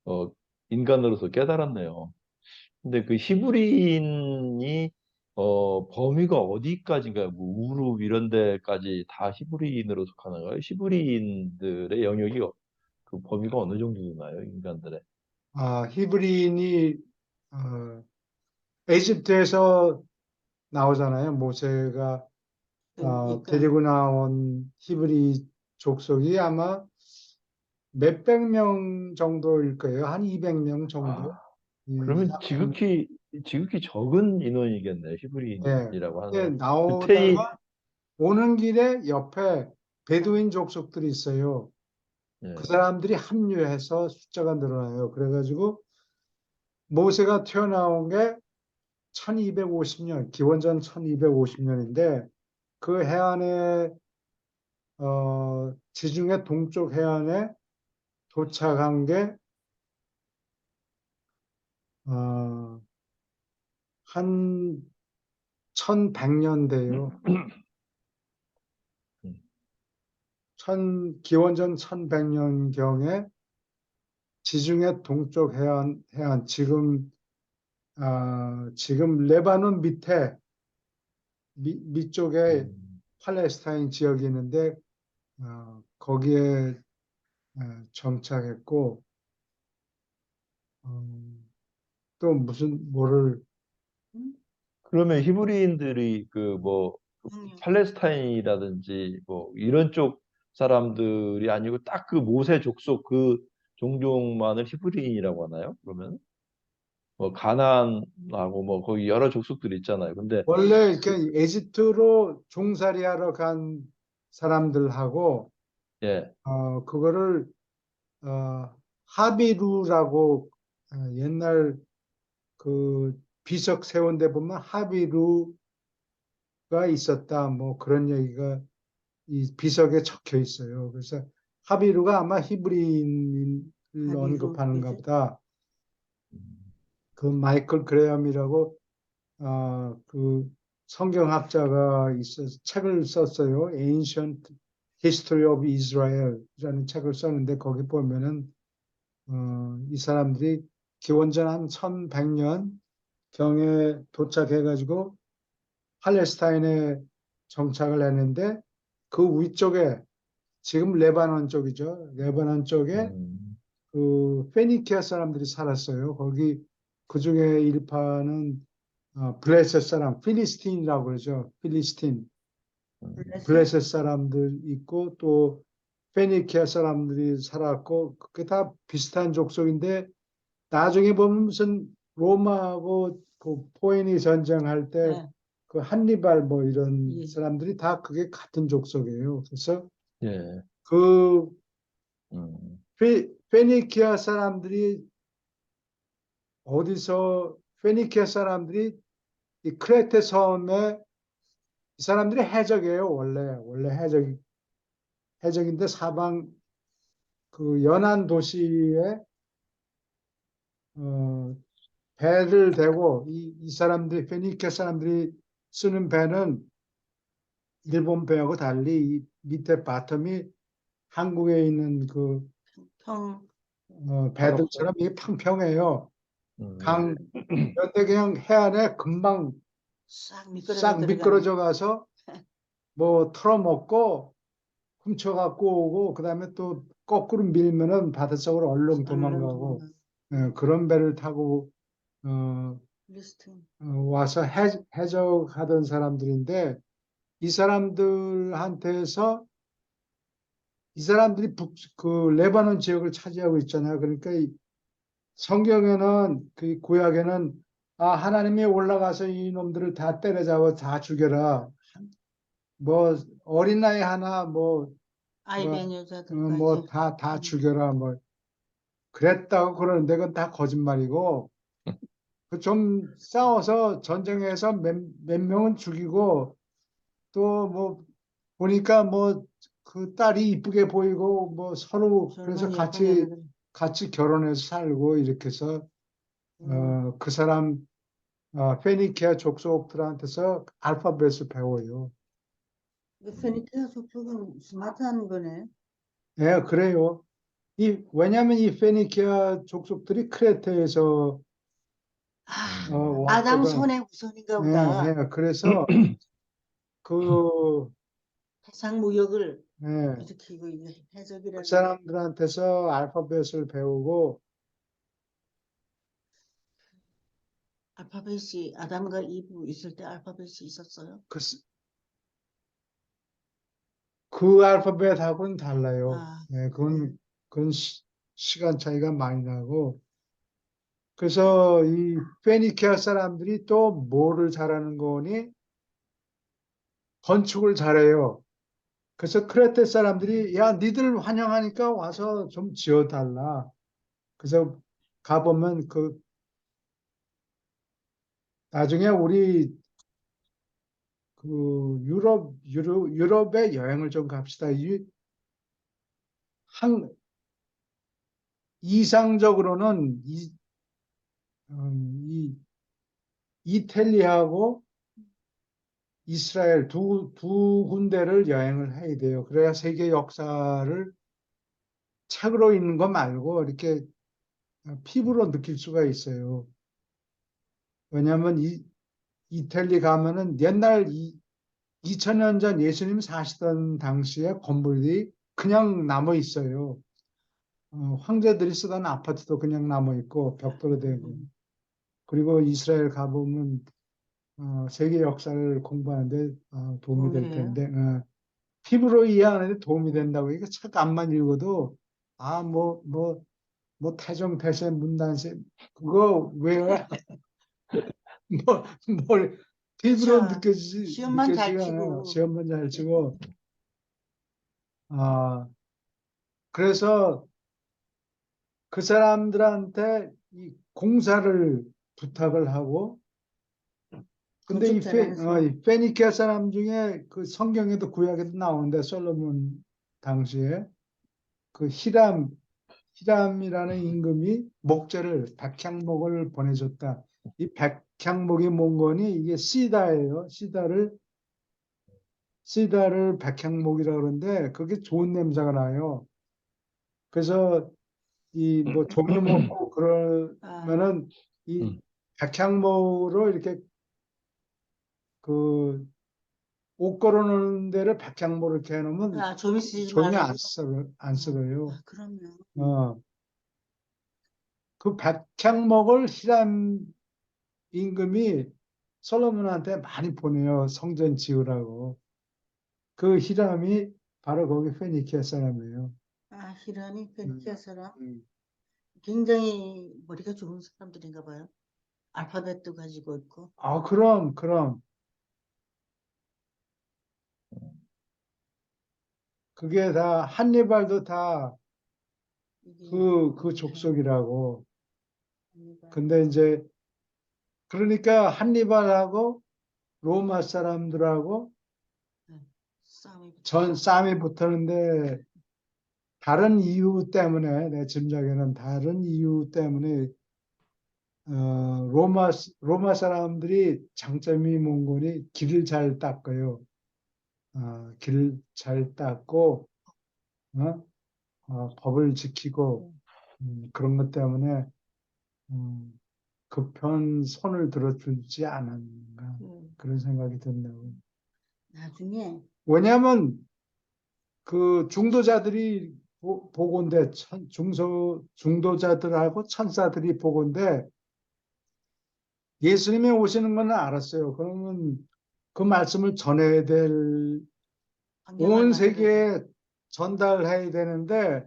어, 인간으로서 깨달았네요. 근데 그 히브리인이 범위가 어디까지인가요? 뭐 우룹 이런 데까지 다 히브리인으로 속하는가요? 히브리인들의 영역이 그 범위가 어느 정도 되나요? 인간들의. 아, 히브리인이 어, 에집트에서 나오잖아요. 모세가 그러니까 데리고 나온 히브리 족속이 아마 몇백 명 정도일 거예요. 한 200명 정도. 아, 이 그러면 사람, 지극히 적은 인원이겠네요. 예. 히브리인이라고 하는 근데 사람. 유태인, 나오다가 오는 길에 옆에 베두인 족속들이 있어요. 그 예. 사람들이 합류해서 숫자가 늘어나요. 그래가지고 모세가 튀어나온 게 1250년, 기원전 1250년인데 그 해안에 지중해 동쪽 해안에 도착한 게 한 1100년 돼요. 음. 기원전 1100년경에 지중해 동쪽 해안 지금 레바논 밑쪽에 음. 팔레스타인 지역이 있는데 거기에 정착했고 또 무슨 뭐를 그러면 히브리인들이 그 뭐 영역. 팔레스타인이라든지 뭐 이런 쪽 사람들이 아니고 딱 그 모세 족속 그 종족만을 히브리인이라고 하나요? 그러면 뭐 가나안하고 뭐 거기 여러 족속들이 있잖아요. 근데 원래 그 에집트로 종살이하러 간 사람들하고 예, 그거를 하비루라고 옛날 그 비석 세운 데 보면 하비루가 있었다 뭐 그런 얘기가 이 비석에 적혀 있어요. 그래서 하비루가 아마 히브리인을 하비루, 언급하는가 그죠? 보다. 그 마이클 그레엄이라고 그 성경학자가 있어서 책을 썼어요. Ancient History of Israel이라는 책을 썼는데 거기 보면은 이 사람들이 기원전 한 1100년 경에 도착해가지고 팔레스타인에 정착을 했는데 그 위쪽에 지금 레바논 쪽이죠. 레바논 쪽에 음, 그 페니키아 사람들이 살았어요. 거기 그 중에 일파는 블레셋 사람, 필리스틴이라고 그러죠. 필리스틴, 블레셋? 블레셋 사람들 있고 또 페니키아 사람들이 살았고 그게 다 비슷한 족속인데 나중에 보면 무슨 로마하고 그 포에니 전쟁할 때 네. 그 한니발 뭐 이런 예. 사람들이 다 그게 같은 족속이에요. 그래서 예, 그 음, 페니키아 사람들이 어디서 페니키아 사람들이 이 크레테 섬에 이 사람들이 해적이에요. 원래 해적인데 사방 그 연안 도시에 어, 배를 대고 이 사람들이 페니키아 사람들이 쓰는 배는 일본 배하고 달리 이 밑에 바텀이 한국에 있는 그 평, 배들처럼 이게 평평해요. 예, 강 그런데 그냥 해안에 금방 싹 미끄러져 싹 들어가네. 미끄러져 가서 뭐 털어먹고 훔쳐갖고 오고 그다음에 또 거꾸로 밀면은 바닷속으로 얼른 얼른 도망가고 도망가. 그런 배를 타고 어, 필리스틴. 와서 해적하던 사람들인데 이 사람들한테서 이 사람들이 그 레바논 지역을 차지하고 있잖아요. 그러니까 이 성경에는 그 구약에는 하나님이 올라가서 이 놈들을 다 때려잡아 다 죽여라. 뭐 어린아이 하나 아이된 여자들까지. 뭐다 음. 죽여라 뭐 그랬다고 그러는데 그건 다 거짓말이고 그 좀 싸워서 전쟁에서 몇 명은 죽이고 또 뭐 보니까 뭐 그 딸이 이쁘게 보이고 뭐 서로 그래서 젊은 예쁜 여자들. 같이 결혼해서 살고 이렇게 해서 음. 그 사람 페니키아 족속들한테서 알파벳을 배워요. 페니키아 족속은 스마트한 거네. 예, 그래요. 왜냐하면 이 페니키아 족속들이 크레테에서 아, 아담 왔거든. 손의 후손인가 예, 보다. 예. 그래서 그, 해상 무역을 예, 일으키고 이게 그 해적이라는 게. 사람들한테서 알파벳을 배우고 알파벳이 아담과 이브 있을 때 알파벳이 있었어요. 그 알파벳하고는 달라요. 아, 예, 그래요? 그건 시간 차이가 많이 나고. 그래서 이 페니키아 사람들이 또 뭐를 잘하는 거니? 건축을 잘해요. 그래서 크레테 사람들이 야, 니들 환영하니까 와서 좀 지어달라. 그래서 가보면 그 나중에 우리 그 유럽에 여행을 좀 갑시다. 한 이상적으로는 이 이탈리아하고 이스라엘 두 군데를 여행을 해야 돼요. 그래야 세계 역사를 책으로 읽는 거 말고 이렇게 피부로 느낄 수가 있어요. 왜냐하면 이탈리 가면은 옛날 2000년 전 예수님 사시던 당시에 건물이 그냥 남아 있어요. 황제들이 쓰던 아파트도 그냥 남아 있고 벽돌로 되고. 그리고 이스라엘 가보면 세계 역사를 공부하는데 도움이 도움이 될 돼요? 텐데 피부로 이해하는데 도움이 된다고. 이거 책 앞만 읽어도 뭐 뭐 태종태세 문단세 그거 외워야 뭐, 뭘 TV로 자, 시험만 잘 느껴지지가 않아요. 치고. 시험만 잘 치고. 아, 그래서 그 사람들한테 이 공사를 부탁을 하고, 근데 건축 잘하는 사람. 이 페니키아 사람 중에 그 성경에도 구약에도 나오는데 솔로몬 당시에 그 히람이라는 임금이 목재를 백향목을 보내줬다. 이 백향목이 뭔거니 이게 시다를 백향목이라 그러는데 그게 좋은 냄새가 나요. 그래서 이 뭐 종이 먹고 아, 그러면은 이 음. 백향목으로 이렇게 그 옷 걸어놓는 데를 백향목을 이렇게 해놓으면 좀이 쓰지 종이 말라고. 안 썩어요. 그러면. 그 백향목을 히람 임금이 솔로몬한테 많이 보내요. 성전 지으라고. 그 히람이 바로 거기 페니키아 사람이에요. 히람이 페니키아 사람. 음. 굉장히 머리가 좋은 사람들인가 봐요. 알파벳도 가지고 있고. 그럼. 그게 다, 한니발도 다 이게 그 족속이라고. 한니발. 근데 이제, 그러니까 한니발하고 로마 사람들하고 싸움이 붙었는데, 다른 이유 때문에, 내 짐작에는 다른 이유 때문에, 로마 사람들이 장점이 뭔 길을 잘 닦아요. 길을 잘 닦고, 어? 법을 지키고, 그런 것 때문에, 그 편 손을 들어주지 않았는가. 그런 생각이 든다고. 나중에 왜냐하면 그 중도자들이 보건대, 중도자들하고 천사들이 보건대 예수님이 오시는 건 알았어요. 그러면 그 말씀을 전해야 될, 환경을 온 만들어야 돼. 세계에 전달해야 되는데,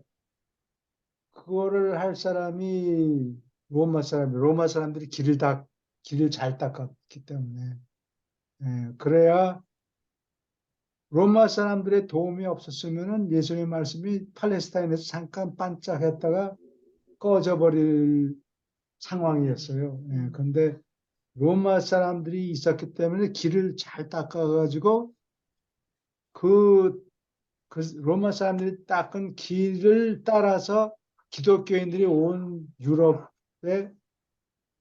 그거를 할 사람이 로마 사람들이 길을 잘 닦았기 때문에. 그래야 로마 사람들의 도움이 없었으면은 예수님의 말씀이 팔레스타인에서 잠깐 반짝했다가 꺼져버릴 상황이었어요. 근데 로마 사람들이 있었기 때문에 길을 잘 닦아가지고 그 로마 사람들이 닦은 길을 따라서 기독교인들이 온 유럽에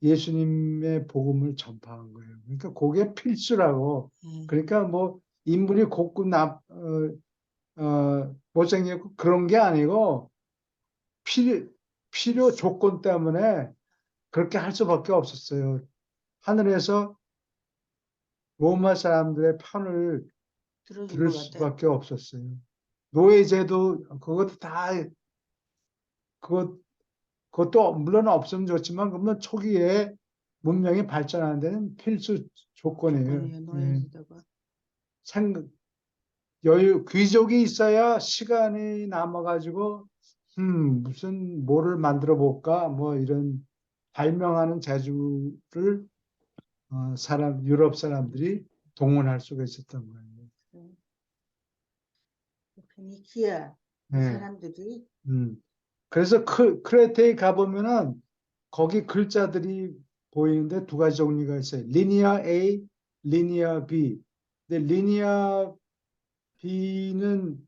예수님의 복음을 전파한 거예요. 그러니까 그게 필수라고. 그러니까 뭐 인물이 곱고 못생겼고 그런 게 아니고 필요 조건 때문에 그렇게 할 수밖에 없었어요. 하늘에서 로마 사람들의 편을 들어준 들을 것 같아. 수밖에 없었어요. 노예제도 그것도 다 그것 그것도 물론 없으면 좋지만 그러면 초기에 문명이 발전하는 데는 필수 조건이에요. 노예지다가. 생 귀족이 있어야 시간이 남아가지고 무슨 뭐를 만들어 볼까 뭐 이런 발명하는 재주를 유럽 사람들이 동원할 수가 있었던 거예요. 페니키아 이 네. 사람들이 그래서 크레테에 가보면은 거기 글자들이 보이는데 두 가지 종류가 있어요. 리니어 A, 리니어 B. 근데 리니어 B는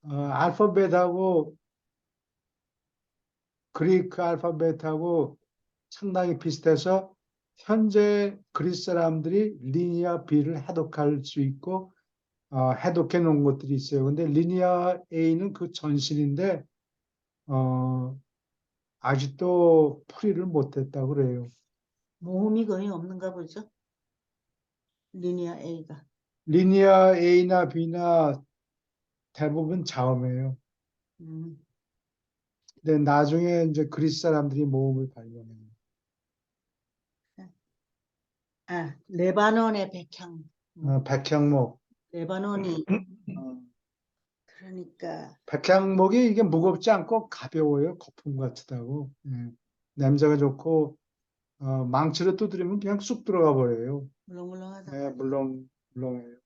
알파벳하고 그리크 알파벳하고 상당히 비슷해서 현재 그리스 사람들이 리니어 B를 해독할 수 있고 해독해 놓은 것들이 있어요. 근데 리니어 A는 그 전신인데 아직도 풀이를 못했다고 그래요. 모음이 거의 없는가 보죠. 리니어 A가. 리니어 A나 B나 대부분 자음이에요. 근데 나중에 이제 그리스 사람들이 모음을 발견해요. 레바논의 백향. 백향목. 레바논이 그러니까 백향목이 이게 무겁지 않고 가벼워요. 거품 같다고. 예. 냄새가 좋고 망치로 두드리면 그냥 쑥 들어가 버려요. 물렁물렁하다. 예, 물렁해요.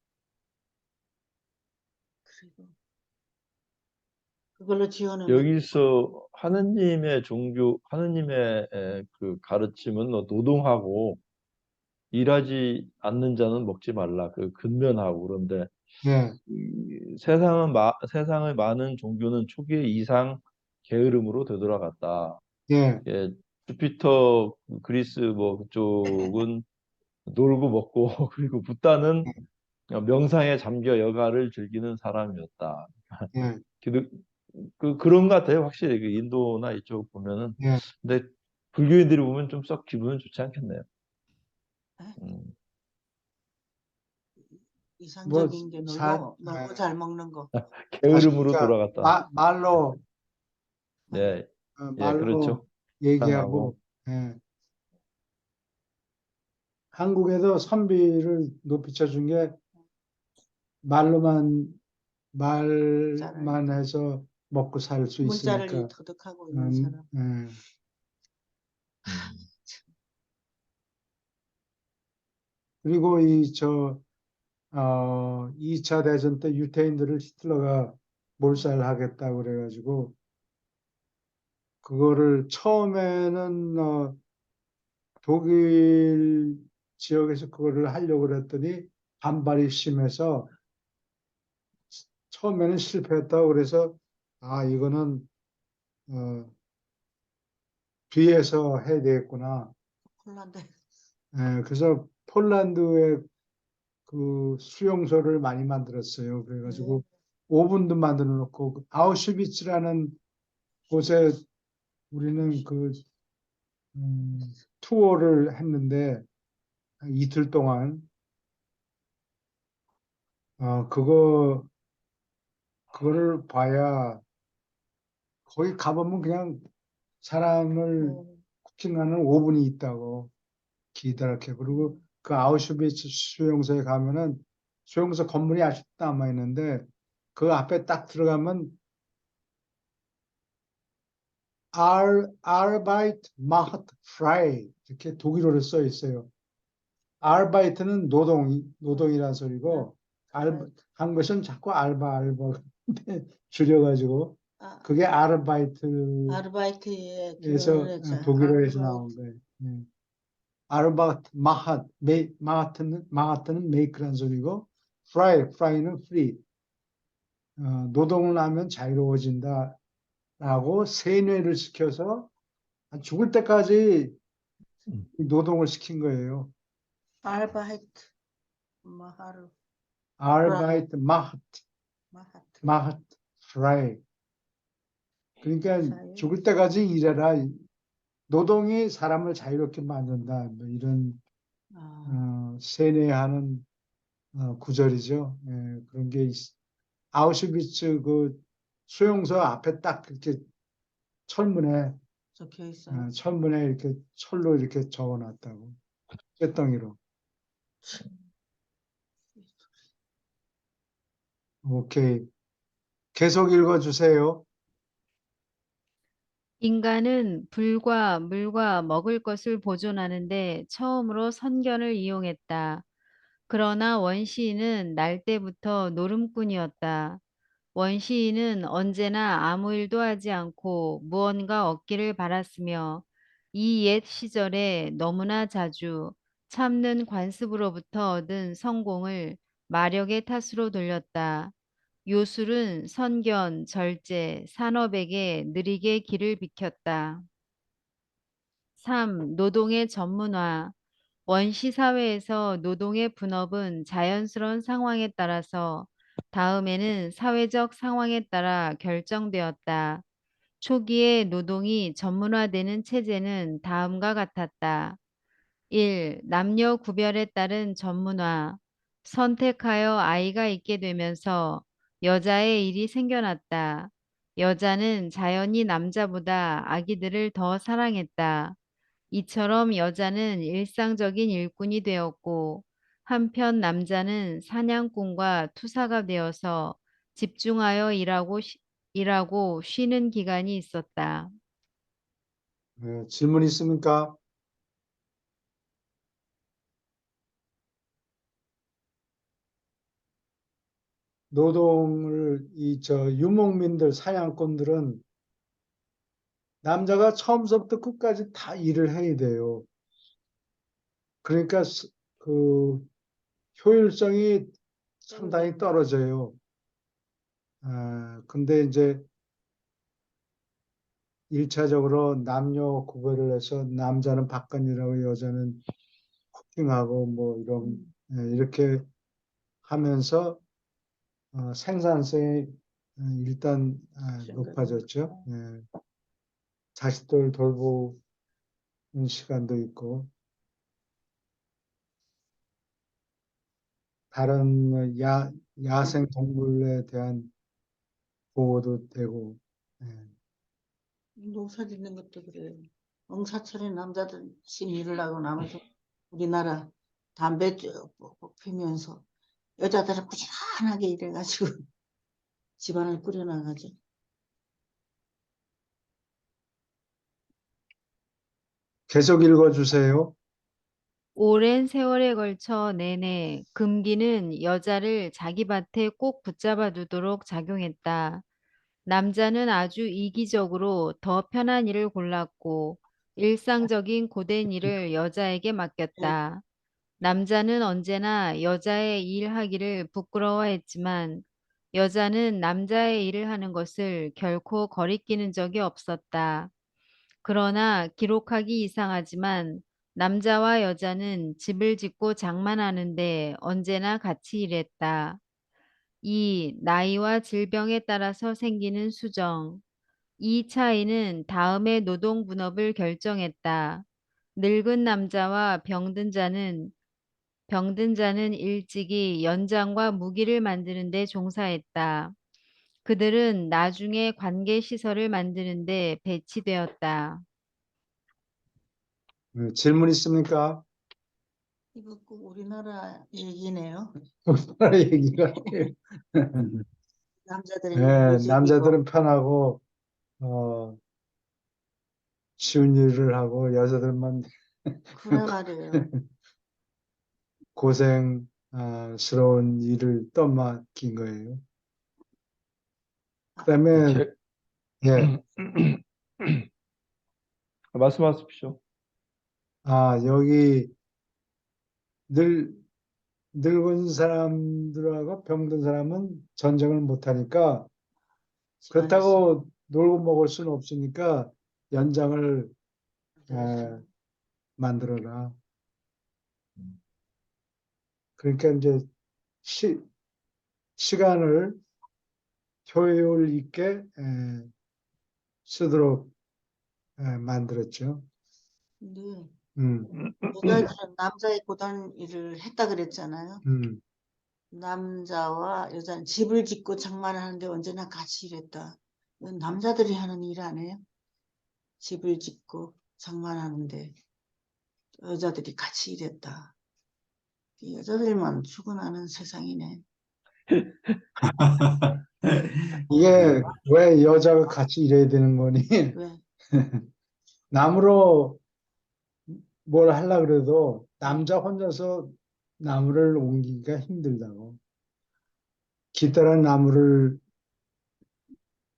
그리고 그걸로 지어놓으면 여기서 하느님의 종교, 하느님의 그 가르침은 노동하고 일하지 않는 자는 먹지 말라. 그 근면하고 그런데 예, 세상의 많은 종교는 초기에 이상 게으름으로 되돌아갔다. 예, 예, 주피터 그리스 뭐 그쪽은 놀고 먹고 그리고 붓다는 명상에 잠겨 여가를 즐기는 사람이었다. 예, 기독 그런 것 같아요. 확실히 그 인도나 이쪽 보면은. 예. 근데 불교인들이 보면 좀 썩 기분은 좋지 않겠네요. 음. 뭐, 이상적인 게 사, 놀고 잘 먹는 거. 게으름으로 그러니까 돌아갔다. 말로 네, 예, 말로 그렇죠. 얘기하고 상하고. 예. 한국에도 선비를 높이 쳐준 게 말로만 말만 해서 먹고 살 수 문자를 있으니까. 터득하고 있는 사람. 예. 음. 그리고 2차 대전 때 유태인들을 히틀러가 몰살하겠다고 그래가지고 그거를 처음에는 독일 지역에서 그거를 하려고 그랬더니 반발이 심해서 처음에는 실패했다고 그래서 이거는 뒤에서 해야 되겠구나. 폴란드. 그래서 폴란드에 그 수용소를 많이 만들었어요. 그래가지고 오븐도 만들어 놓고 아우슈비츠라는 곳에 우리는 투어를 했는데 이틀 동안 그거를 봐야 거기 가보면 그냥 사람을 쿠킹하는 오븐이 있다고 기다랗게. 그리고 그 아우슈비츠 수용소에 가면은 수용소 건물이 아직도 남아 있는데 그 앞에 딱 들어가면 Arbeit macht frei 이렇게 독일어로 써 있어요. Arbeit는 노동이란 소리고 한 것은 자꾸 알바 줄여가지고 그게 아르바이트에서 아르바이트의 기본을 했죠. 독일어에서 나온 거예요. 아르바이트 마하트는 메이크란 소리고 프라이는 프리. 노동을 하면 자유로워진다라고 세뇌를 시켜서 죽을 때까지 음. 노동을 시킨 거예요. 아르바이트 마하르 아르바이트 마하트. 마하트 프라이. 그러니까 자유. 죽을 때까지 일해라. 노동이 사람을 자유롭게 만든다. 뭐 이런 세뇌하는 구절이죠. 예, 그런 게 아우슈비츠 그 수용소 앞에 딱 이렇게 철문에 적혀 있어요. 철문에 이렇게 철로 이렇게 적어놨다고 쇳덩이로. 오케이. 계속 읽어주세요. 인간은 불과 물과 먹을 것을 보존하는데 처음으로 선견을 이용했다. 그러나 원시인은 날 때부터 노름꾼이었다. 원시인은 언제나 아무 일도 하지 않고 무언가 얻기를 바랐으며 이 옛 시절에 너무나 자주 참는 관습으로부터 얻은 성공을 마력의 탓으로 돌렸다. 요술은 선견, 절제, 산업에게 느리게 길을 비켰다. 3. 노동의 전문화. 원시 사회에서 노동의 분업은 자연스러운 상황에 따라서 다음에는 사회적 상황에 따라 결정되었다. 초기에 노동이 전문화되는 체제는 다음과 같았다. 1. 남녀 구별에 따른 전문화. 선택하여 아이가 있게 되면서 여자의 일이 생겨났다. 여자는 자연히 남자보다 아기들을 더 사랑했다. 이처럼 여자는 일상적인 일꾼이 되었고 한편 남자는 사냥꾼과 투사가 되어서 집중하여 일하고 쉬는 기간이 있었다. 질문 있습니까? 노동을 유목민들 사냥꾼들은 남자가 처음부터 끝까지 다 일을 해야 돼요. 그러니까 그 효율성이 상당히 떨어져요. 근데 이제 1차적으로 남녀 구별을 해서 남자는 바깥일하고 여자는 쿠킹하고 뭐 이렇게 하면서 생산성이 일단 높아졌죠. 자식들 돌보는 시간도 있고 다른 야생 동물에 대한 보호도 되고. 농사 짓는 것도 그래요. 농사철에 남자들 열심히 일을 하고 나머지 우리나라 담배 쭉 피면서 여자들은 부지런하게 일해가지고 집안을 꾸려나가죠. 계속 읽어주세요. 오랜 세월에 걸쳐 내내 금기는 여자를 자기 밭에 꼭 붙잡아 두도록 작용했다. 남자는 아주 이기적으로 더 편한 일을 골랐고 일상적인 고된 일을 여자에게 맡겼다. 남자는 언제나 여자의 일하기를 부끄러워했지만 여자는 남자의 일을 하는 것을 결코 거리끼는 적이 없었다. 그러나 기록하기 이상하지만 남자와 여자는 집을 짓고 장만하는데 언제나 같이 일했다. 이 나이와 질병에 따라서 생기는 수정. 이 차이는 다음의 노동 분업을 결정했다. 늙은 남자와 병든 자는 일찍이 연장과 무기를 만드는 데 종사했다. 그들은 나중에 관계 시설을 만드는 데 배치되었다. 질문 있습니까? 이거 꼭 우리나라 얘기네요. 우리나라 얘기가 남자들은 이기적이고 남자들은 편하고 쉬운 일을 하고 여자들만 그래 말이에요. 고생스러운 일을 떠맡긴 거예요. 그다음에 제- 예, 말씀하십시오. 여기 늙은 사람들하고 병든 사람은 전쟁을 못 하니까 그렇다고 놀고 먹을 수는 없으니까 연장을 만들어라. 그러니까 이제 시간을 효율 있게 쓰도록 만들었죠. 근데 음, 여자들은 남자의 고단 일을 했다 그랬잖아요. 음. 남자와 여자는 집을 짓고 장만을 하는데 언제나 같이 일했다. 이건 남자들이 하는 일 아니에요? 집을 짓고 장만하는데 여자들이 같이 일했다. 여자들만 출근하는 세상이네. 이게 왜 여자가 같이 일해야 되는 거니? 왜? 나무로 뭘 하려고 그래도 남자 혼자서 나무를 옮기기가 힘들다고. 기타란 나무를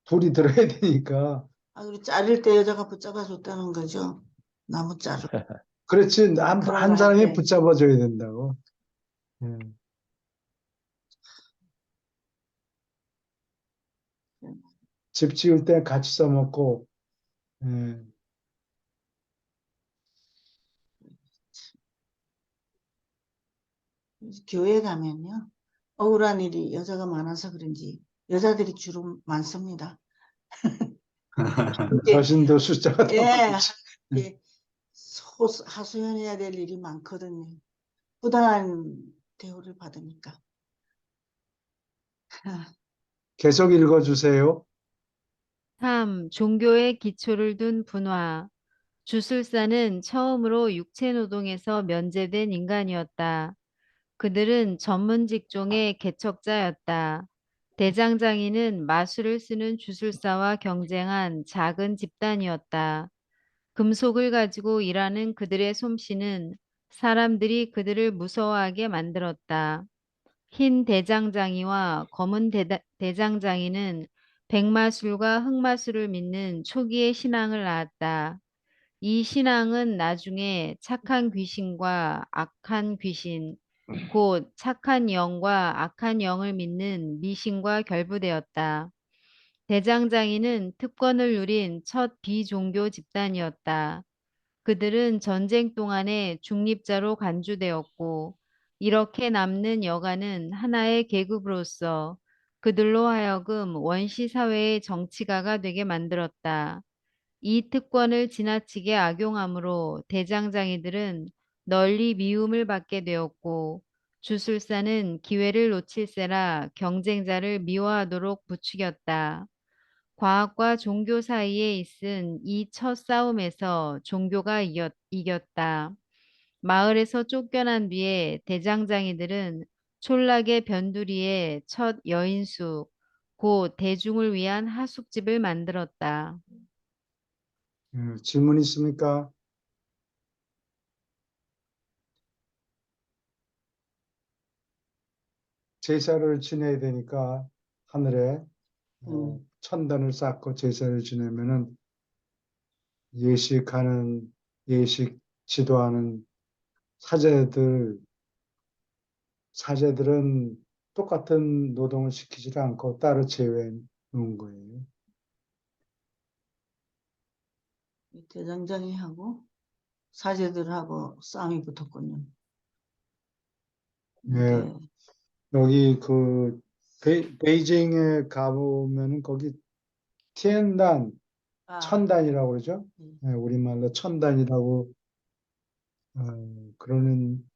둘이 들어야 되니까. 그리고 자를 때 여자가 붙잡아 줬다는 거죠. 나무 자를. 그렇지. 그런 한 거 사람이 할 때. 붙잡아줘야 된다고. 음. 집 지을 때 같이 써먹고, 음. 교회 가면요. 억울한 일이 여자가 많아서 그런지 여자들이 주로 많습니다. 이게, 여신도 숫자가 더 예, 많지. 이게 하소연해야 될 일이 많거든요. 부당한 대우를 받으니까. 계속 읽어주세요. 3. 종교의 기초를 둔 분화. 주술사는 처음으로 육체 노동에서 면제된 인간이었다. 그들은 전문 직종의 개척자였다. 대장장이는 마술을 쓰는 주술사와 경쟁한 작은 집단이었다. 금속을 가지고 일하는 그들의 솜씨는 사람들이 그들을 무서워하게 만들었다. 흰 대장장이와 검은 대장장이는 백마술과 흑마술을 믿는 초기의 신앙을 낳았다. 이 신앙은 나중에 착한 귀신과 악한 귀신, 곧 착한 영과 악한 영을 믿는 미신과 결부되었다. 대장장이는 특권을 누린 첫 비종교 집단이었다. 그들은 전쟁 동안에 중립자로 간주되었고, 이렇게 남는 여가는 하나의 계급으로서 그들로 하여금 원시 사회의 정치가가 되게 만들었다. 이 특권을 지나치게 악용함으로 대장장이들은 널리 미움을 받게 되었고, 주술사는 기회를 놓칠세라 경쟁자를 미워하도록 부추겼다. 과학과 종교 사이에 있은 이 첫 싸움에서 종교가 이겼다. 마을에서 쫓겨난 뒤에 대장장이들은 촌락의 변두리에 첫 여인숙, 곧 대중을 위한 하숙집을 만들었다. 질문 있습니까? 제사를 지내야 되니까 하늘에 천단을 쌓고 제사를 지내면은 예식하는 예식 지도하는 사제들은 똑같은 노동을 시키지 않고 따로 제외해 놓은 거예요. 대장장이하고 사제들하고 싸움이 붙었군요. 예, 이게 여기 그 베이징에 가보면은 거기 티엔단 천단이라고 그러죠. 예, 우리말로 천단이라고 그러는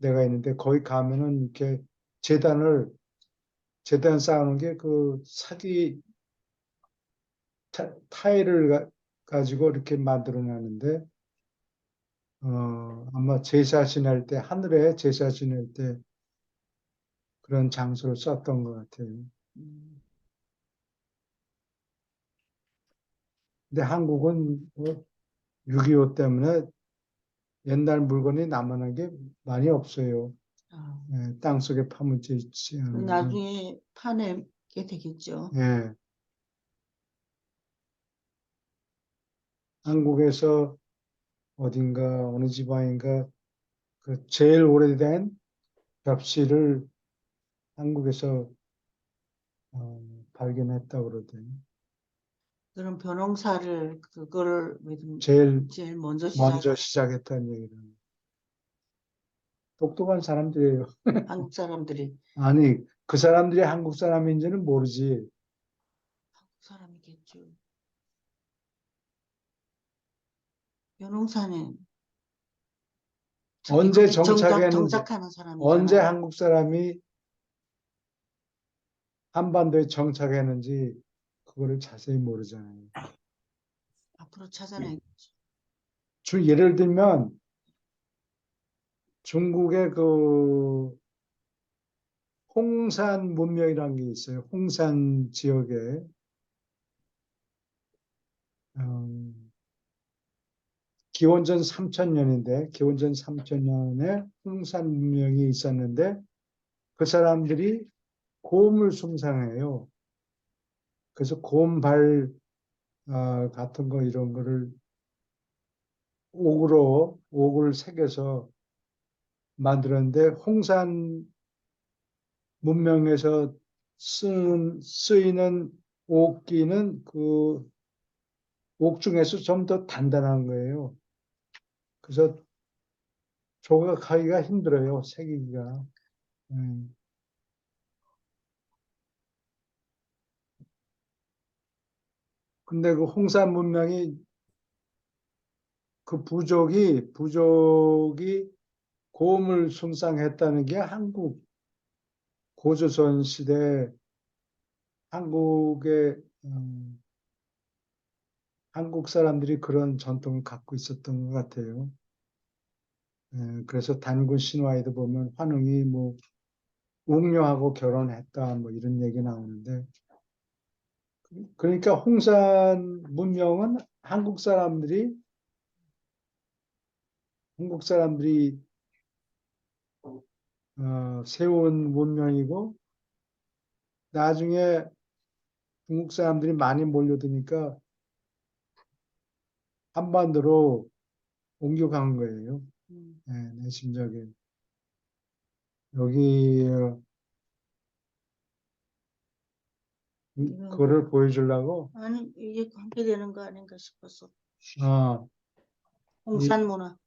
데가 있는데 거기 가면은 이렇게 재단 쌓는 게 그 사기 타일을 가지고 이렇게 만들어 놨는데 아마 제사 지낼 때 하늘에 제사 지낼 때 그런 장소를 썼던 것 같아요. 근데 한국은 뭐 6.25 때문에 옛날 물건이 남아난 게 많이 없어요. 예, 땅속에 파묻혀 있지 않은 건. 나중에 파내게 되겠죠. 예, 한국에서 어딘가 어느 지방인가 그 제일 오래된 벽시를 한국에서 발견했다고 그러더니 그런 변홍사를 그거를 제일 제일 먼저 먼저 시작했다는 얘기를. 똑똑한 사람들이에요. 한국 사람들이 아니, 그 사람들이 한국 사람인지는 모르지. 한국 사람이겠죠. 변홍사는 저기 언제 거기 정착했는지, 정착하는 언제 사람이잖아요. 한국 사람이 한반도에 정착했는지 그거를 자세히 모르잖아요. 앞으로 찾아내겠죠. 예를 들면 중국의 그 홍산 문명이라는 게 있어요. 홍산 지역에 기원전 3000년인데 기원전 3000년에 홍산 문명이 있었는데 그 사람들이 곰을 숭상해요. 그래서 곰발 같은 거 이런 거를 옥을 새겨서 만들었는데 홍산 문명에서 쓰이는 옥기는 그 옥 중에서 좀 더 단단한 거예요. 그래서 조각하기가 힘들어요, 새기기가. 근데 그 홍산 문명이 그 부족이 곰을 숭상했다는 게 고조선 시대 한국의 한국 사람들이 그런 전통을 갖고 있었던 것 같아요. 그래서 단군 신화에도 보면 환웅이 뭐 웅녀하고 결혼했다 뭐 이런 얘기 나오는데 그러니까 홍산 문명은 한국 사람들이 세운 문명이고 나중에 중국 사람들이 많이 몰려드니까 한반도로 옮겨간 거예요. 네, 내 심작에. 여기 그거를 보여주려고 아니, 이게 관계되는 거 아닌가 싶어서. 아, 홍산 문화.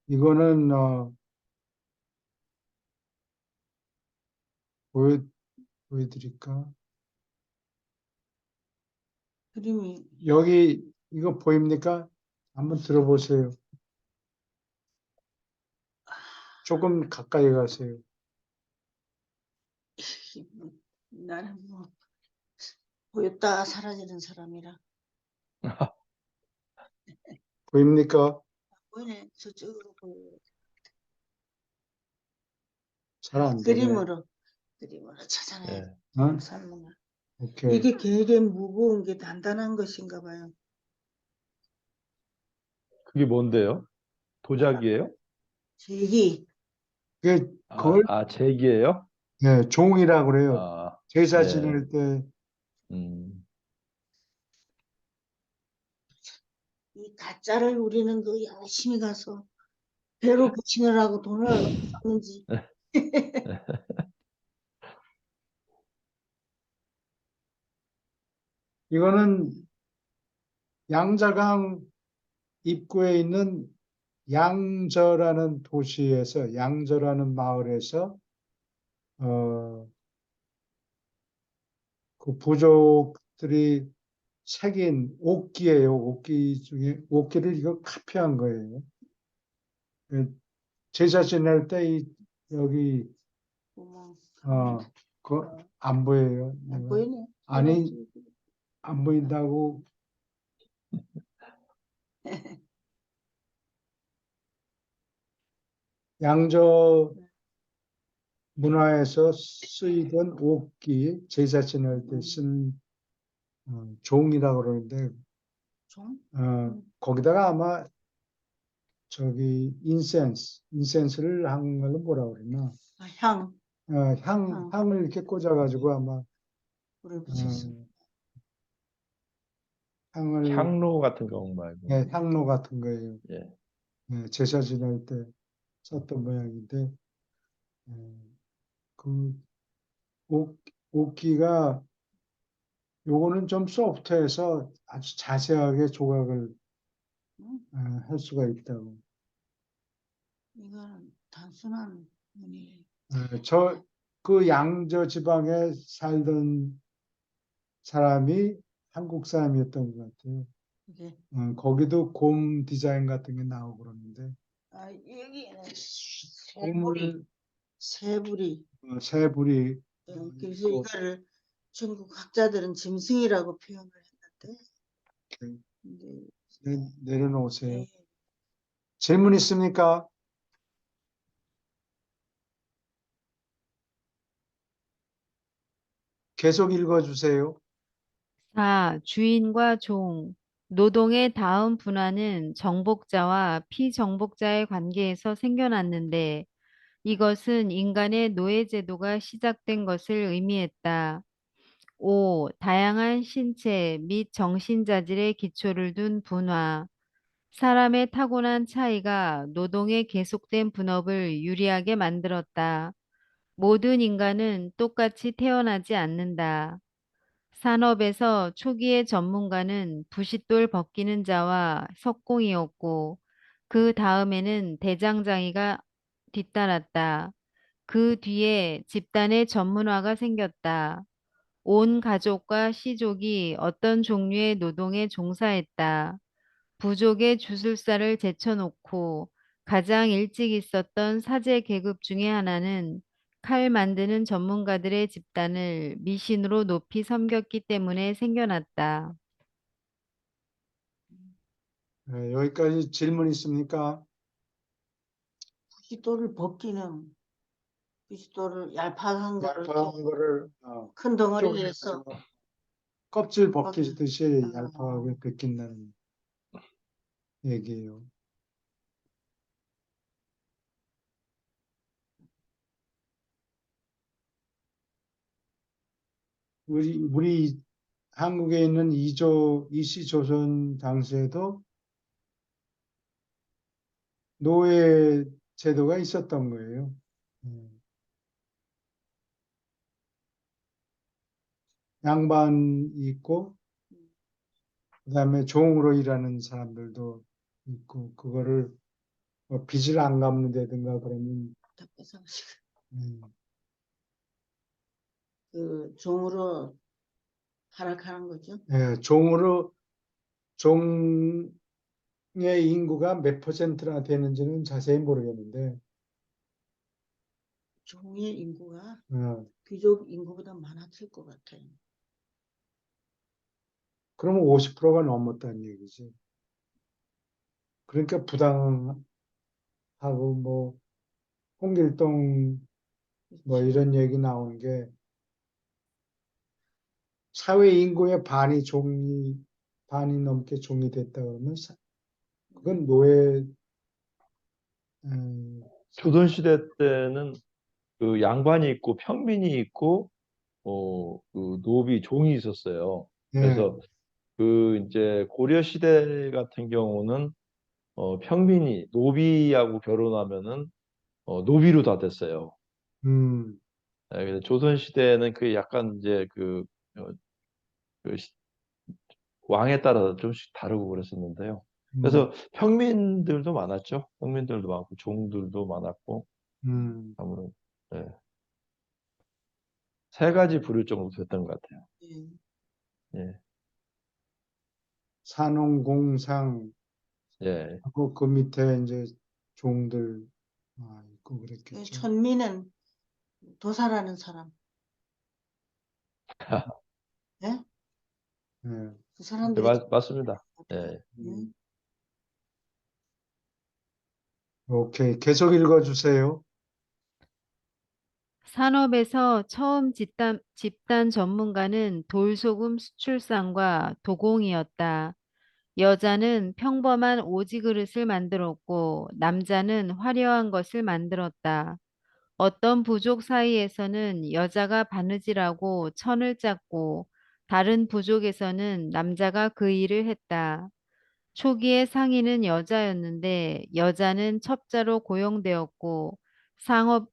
이거는 보여드릴까? 그림이 여기 이거 보입니까? 한번 들어보세요. 조금 가까이 가세요. 나는 뭐 보였다 사라지는 사람이라 보입니까? 보이네. 저쪽으로 보여. 잘 안 되네. 그림으로 찾아내. 예. 어? 홍산 문화. 오케이. 이게 되게 무거운 게 단단한 것인가 봐요. 그게 뭔데요? 도자기예요? 질기. 그걸 제기예요? 네, 종이라고 그래요. 아, 제사 예. 지낼 때 이 가짜를 우리는 그 열심히 가서 배로 붙이느라고 돈을 얼마나 썼는지. 이거는 양자강 입구에 있는 양저라는 도시에서 양저라는 마을에서 그 부족들이 새긴 옥기예요. 옥기 중에 옥기를 이거 카피한 거예요. 제사 지낼 때 여기 어머, 그 안 보여요. 안 내가. 보이네. 아니 안 보인다고. 양저 문화에서 쓰이던 옥기 제사 지낼 때 쓴 종이라고 그러는데 종? 거기다가 아마 저기 인센스를 한 걸로 뭐라 그러나 아, 향. 향을 이렇게 꽂아가지고 아마 불을 붙였어. 향을 향로 같은 건가요? 향로 같은 거예요. 예. 제사 지낼 때 썼던 모양인데 그 옥기가 요거는 좀 소프트해서 아주 자세하게 조각을 할 수가 있다고. 이거는 단순한 문이에요. 그 양저 지방에 살던 사람이 한국 사람이었던 것 같아요. 이게 거기도 곰 디자인 같은 게 나오고 그러는데 여기에는 곰을 새불이. 새불이 그래서 이거를 중국 학자들은 짐승이라고 표현을 했는데 근데 내려놓으세요. 예, 질문 있습니까? 계속 읽어주세요. 4. 주인과 종. 노동의 다음 분화는 정복자와 피정복자의 관계에서 생겨났는데 이것은 인간의 노예제도가 시작된 것을 의미했다. 5. 다양한 신체 및 정신자질의 기초를 둔 분화. 사람의 타고난 차이가 노동의 계속된 분업을 유리하게 만들었다. 모든 인간은 똑같이 태어나지 않는다. 산업에서 초기의 전문가는 부싯돌 벗기는 자와 석공이었고 그 다음에는 대장장이가 뒤따랐다. 그 뒤에 집단의 전문화가 생겼다. 온 가족과 시족이 어떤 종류의 노동에 종사했다. 부족의 주술사를 제쳐놓고 가장 일찍 있었던 사제 계급 중에 하나는 칼 만드는 전문가들의 집단을 미신으로 높이 섬겼기 때문에 생겨났다. 여기까지 질문 있습니까? 부싯돌을 벗기는 비지도를 얄팍한 거를 얄팍한 거를 큰 덩어리에서 쪼개서 껍질 거기, 벗기듯이 어, 얄팍하게 벗긴다는 얘기예요. 우리 한국에 있는 이씨 조선 당시에도 노예 제도가 있었던 거예요. 양반이 있고, 그다음에 종으로 일하는 사람들도 있고, 그거를 뭐 빚을 안 갚는다든가 그러면, 다 뺏어가지고 음, 그 종으로 하락하는 거죠. 종의 인구가 몇 퍼센트나 되는지는 자세히 모르겠는데, 종의 인구가 어, 귀족 인구보다 많았을 것 같아요. 그러면 50%가 넘었다는 얘기지. 그러니까 부당하고 뭐 홍길동 뭐 그렇죠. 이런 얘기 나오는 게 사회 인구의 반이 넘게 종이 됐다 그러면 그건 노예 조선 시대 때는 그 양반이 있고 평민이 있고 그 노비 종이 있었어요. 예, 그래서 그 이제 고려 시대 같은 경우는 평민이 노비하고 결혼하면은 노비로 다 됐어요. 음, 그래서 조선 시대는 그 약간 이제 어, 그 왕에 따라서 좀씩 다르고 그랬었는데요. 음, 그래서 평민들도 많았죠. 평민들도 많고 종들도 많았고 음. 아무런 네. 세 가지 부류 정도 됐던 것 같아요. 예. 예, 산농공상 예. 하고 그 밑에 이제 종들 있고 그 그랬겠죠. 천민은 도살하는 사람. 예? 예, 그 네, 사람들이 맞습니다. 예. 예. 오케이. 계속 읽어주세요. 산업에서 처음 집단 전문가는 돌소금 수출상과 도공이었다. 여자는 평범한 오지 그릇을 만들었고 남자는 화려한 것을 만들었다. 어떤 부족 사이에서는 여자가 바느질하고 천을 짰고 다른 부족에서는 남자가 그 일을 했다. 초기의 상인은 여자였는데 여자는 첩자로 고용되었고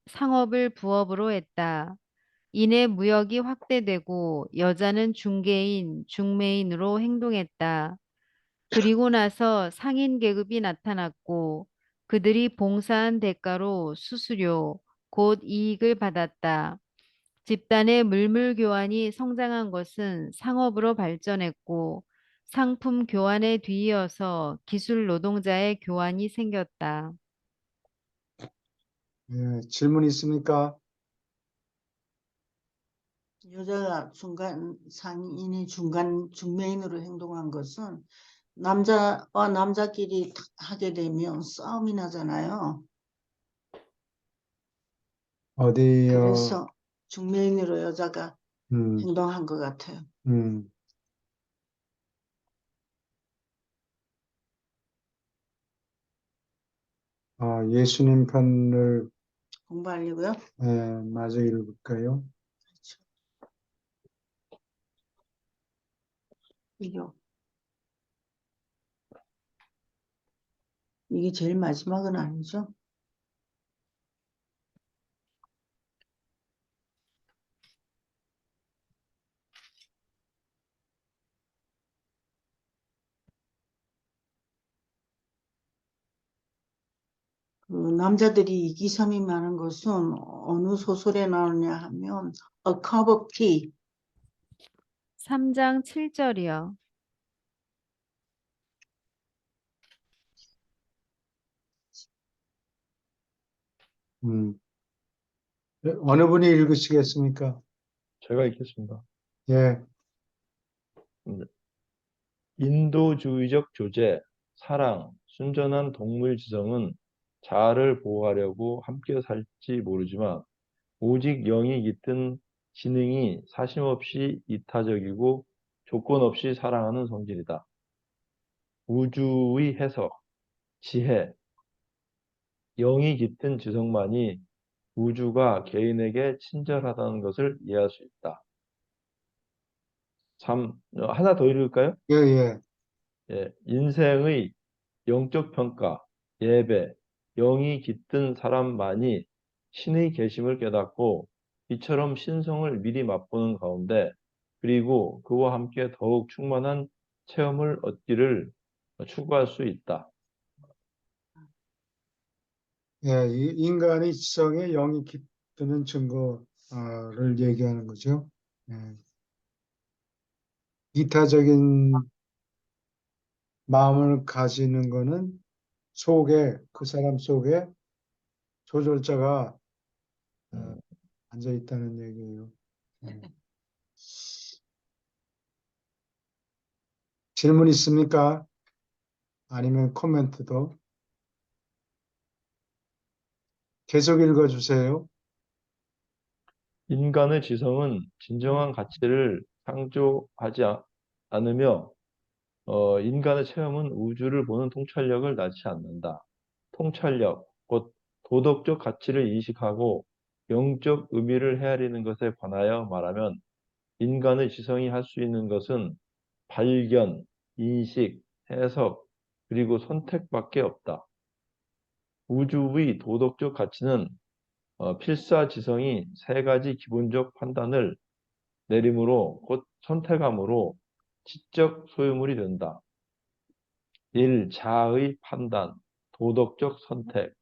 상업을 부업으로 했다. 이내 무역이 확대되고 여자는 중개인, 중매인으로 행동했다. 그리고 나서 상인 계급이 나타났고 그들이 봉사한 대가로 수수료, 곧 이익을 받았다. 집단의 물물 교환이 성장한 것은 상업으로 발전했고 상품 교환에 뒤이어서 기술 노동자의 교환이 생겼다. 예, 질문 있습니까? 여자가 중간 상인이 중간 중매인으로 행동한 것은 남자와 남자끼리 하게 되면 싸움이 나잖아요. 어디요? 그래서 중매인으로 여자가 음, 행동한 것 같아요. 음. 예수님 편을 공부하려고요. 마저 읽을까요? 그렇죠. 이거 이게 제일 마지막은 아니죠? 그 남자들이 이기삼이 많은 것은 어느 소설에 나오냐 하면 A Cup of Tea. 3장 7절이요. 음. 어느 분이 읽으시겠습니까? 제가 읽겠습니다. 예, 음, 인도주의적 조제, 사랑, 순전한 동물 지성은 자아를 보호하려고 함께 살지 모르지만 오직 영이 깃든 지능이 사심없이 이타적이고 조건 없이 사랑하는 성질이다. 우주의 해석, 지혜, 영이 깃든 지성만이 우주가 개인에게 친절하다는 것을 이해할 수 있다. 하나 더 읽을까요? 예, 예. 예, 인생의 영적 평가, 예배, 영이 깃든 사람만이 신의 계심을 깨닫고 이처럼 신성을 미리 맛보는 가운데 그리고 그와 함께 더욱 충만한 체험을 얻기를 추구할 수 있다. 예, 이 인간의 지성에 영이 깃드는 증거를 얘기하는 거죠. 예. 이타적인 마음을 가지는 거는 그 사람 속에 조절자가 음, 앉아 있다는 얘기예요. 예. 질문 있습니까? 아니면 코멘트도 계속 읽어주세요. 인간의 지성은 진정한 가치를 창조하지 않으며 인간의 체험은 우주를 보는 통찰력을 낳지 않는다. 통찰력, 곧 도덕적 가치를 인식하고 영적 의미를 헤아리는 것에 관하여 말하면 인간의 지성이 할 수 있는 것은 발견, 인식, 해석, 그리고 선택밖에 없다. 우주의 도덕적 가치는 필사지성이 세 가지 기본적 판단을 내림으로 곧 선택함으로 지적 소유물이 된다. 1. 자아의 판단, 도덕적 선택.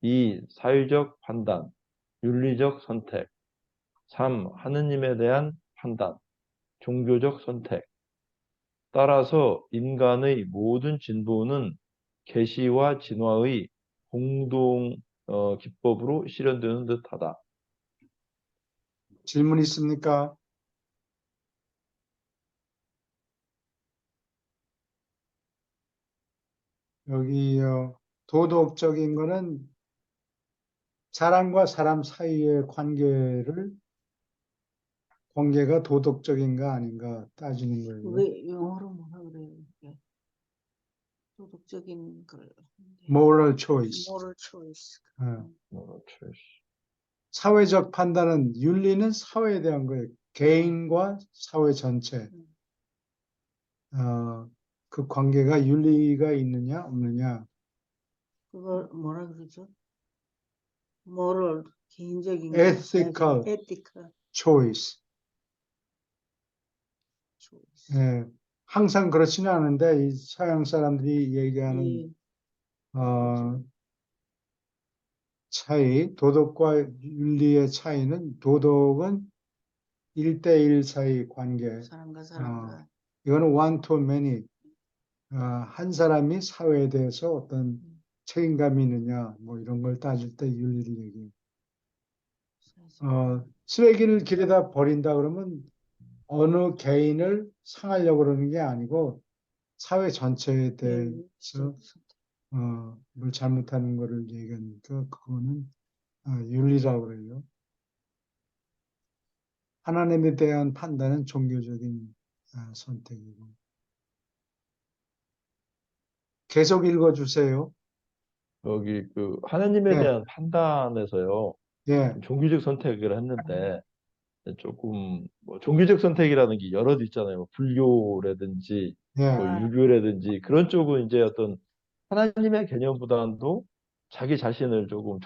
2. 사회적 판단, 윤리적 선택. 3. 하느님에 대한 판단, 종교적 선택. 따라서 인간의 모든 진보는 계시와 진화의 공동 기법으로 실현되는 듯하다. 질문 있습니까? 여기 도덕적인 거는 사람과 사람 사이의 관계가 도덕적인가 아닌가 따지는 거예요. 왜 영어로 뭐라 그래요? 이게 도덕적인 걸 Moral choice. moral choice. 어. 그렇죠. 사회적 판단은 윤리는 사회에 대한 거예요. 개인과 사회 전체. 그 관계가 윤리가 있느냐 없느냐. 그걸 뭐라 그러죠? moral 개인적인 Ethical ethical choice. choice. 예, 항상 그렇지는 않은데 이 서양 사람들이 얘기하는 이 차이, 도덕과 윤리의 차이는 도덕은 1대1 사이 관계. 사람과 사람과 이거는 one to many. 한 사람이 사회에 대해서 어떤 책임감이 있느냐, 뭐 이런 걸 따질 때 윤리를 얘기해요. 쓰레기를 길에다 버린다 그러면 어느 개인을 상하려고 그러는 게 아니고 사회 전체에 대해서 뭘 잘못하는 거를 얘기하니까 그거는 윤리라고 그래요. 하나님에 대한 판단은 종교적인 선택이고. 계속 읽어주세요. 여기 그 하나님에 예, 대한 판단에서요. 예, 종교적 선택을 했는데 조금 뭐 종교적 선택이라는 게 여러 있잖아요. 뭐 불교라든지 뭐 예, 유교라든지 그런 쪽은 이제 어떤 하나님의 개념보다도 자기 자신을 조금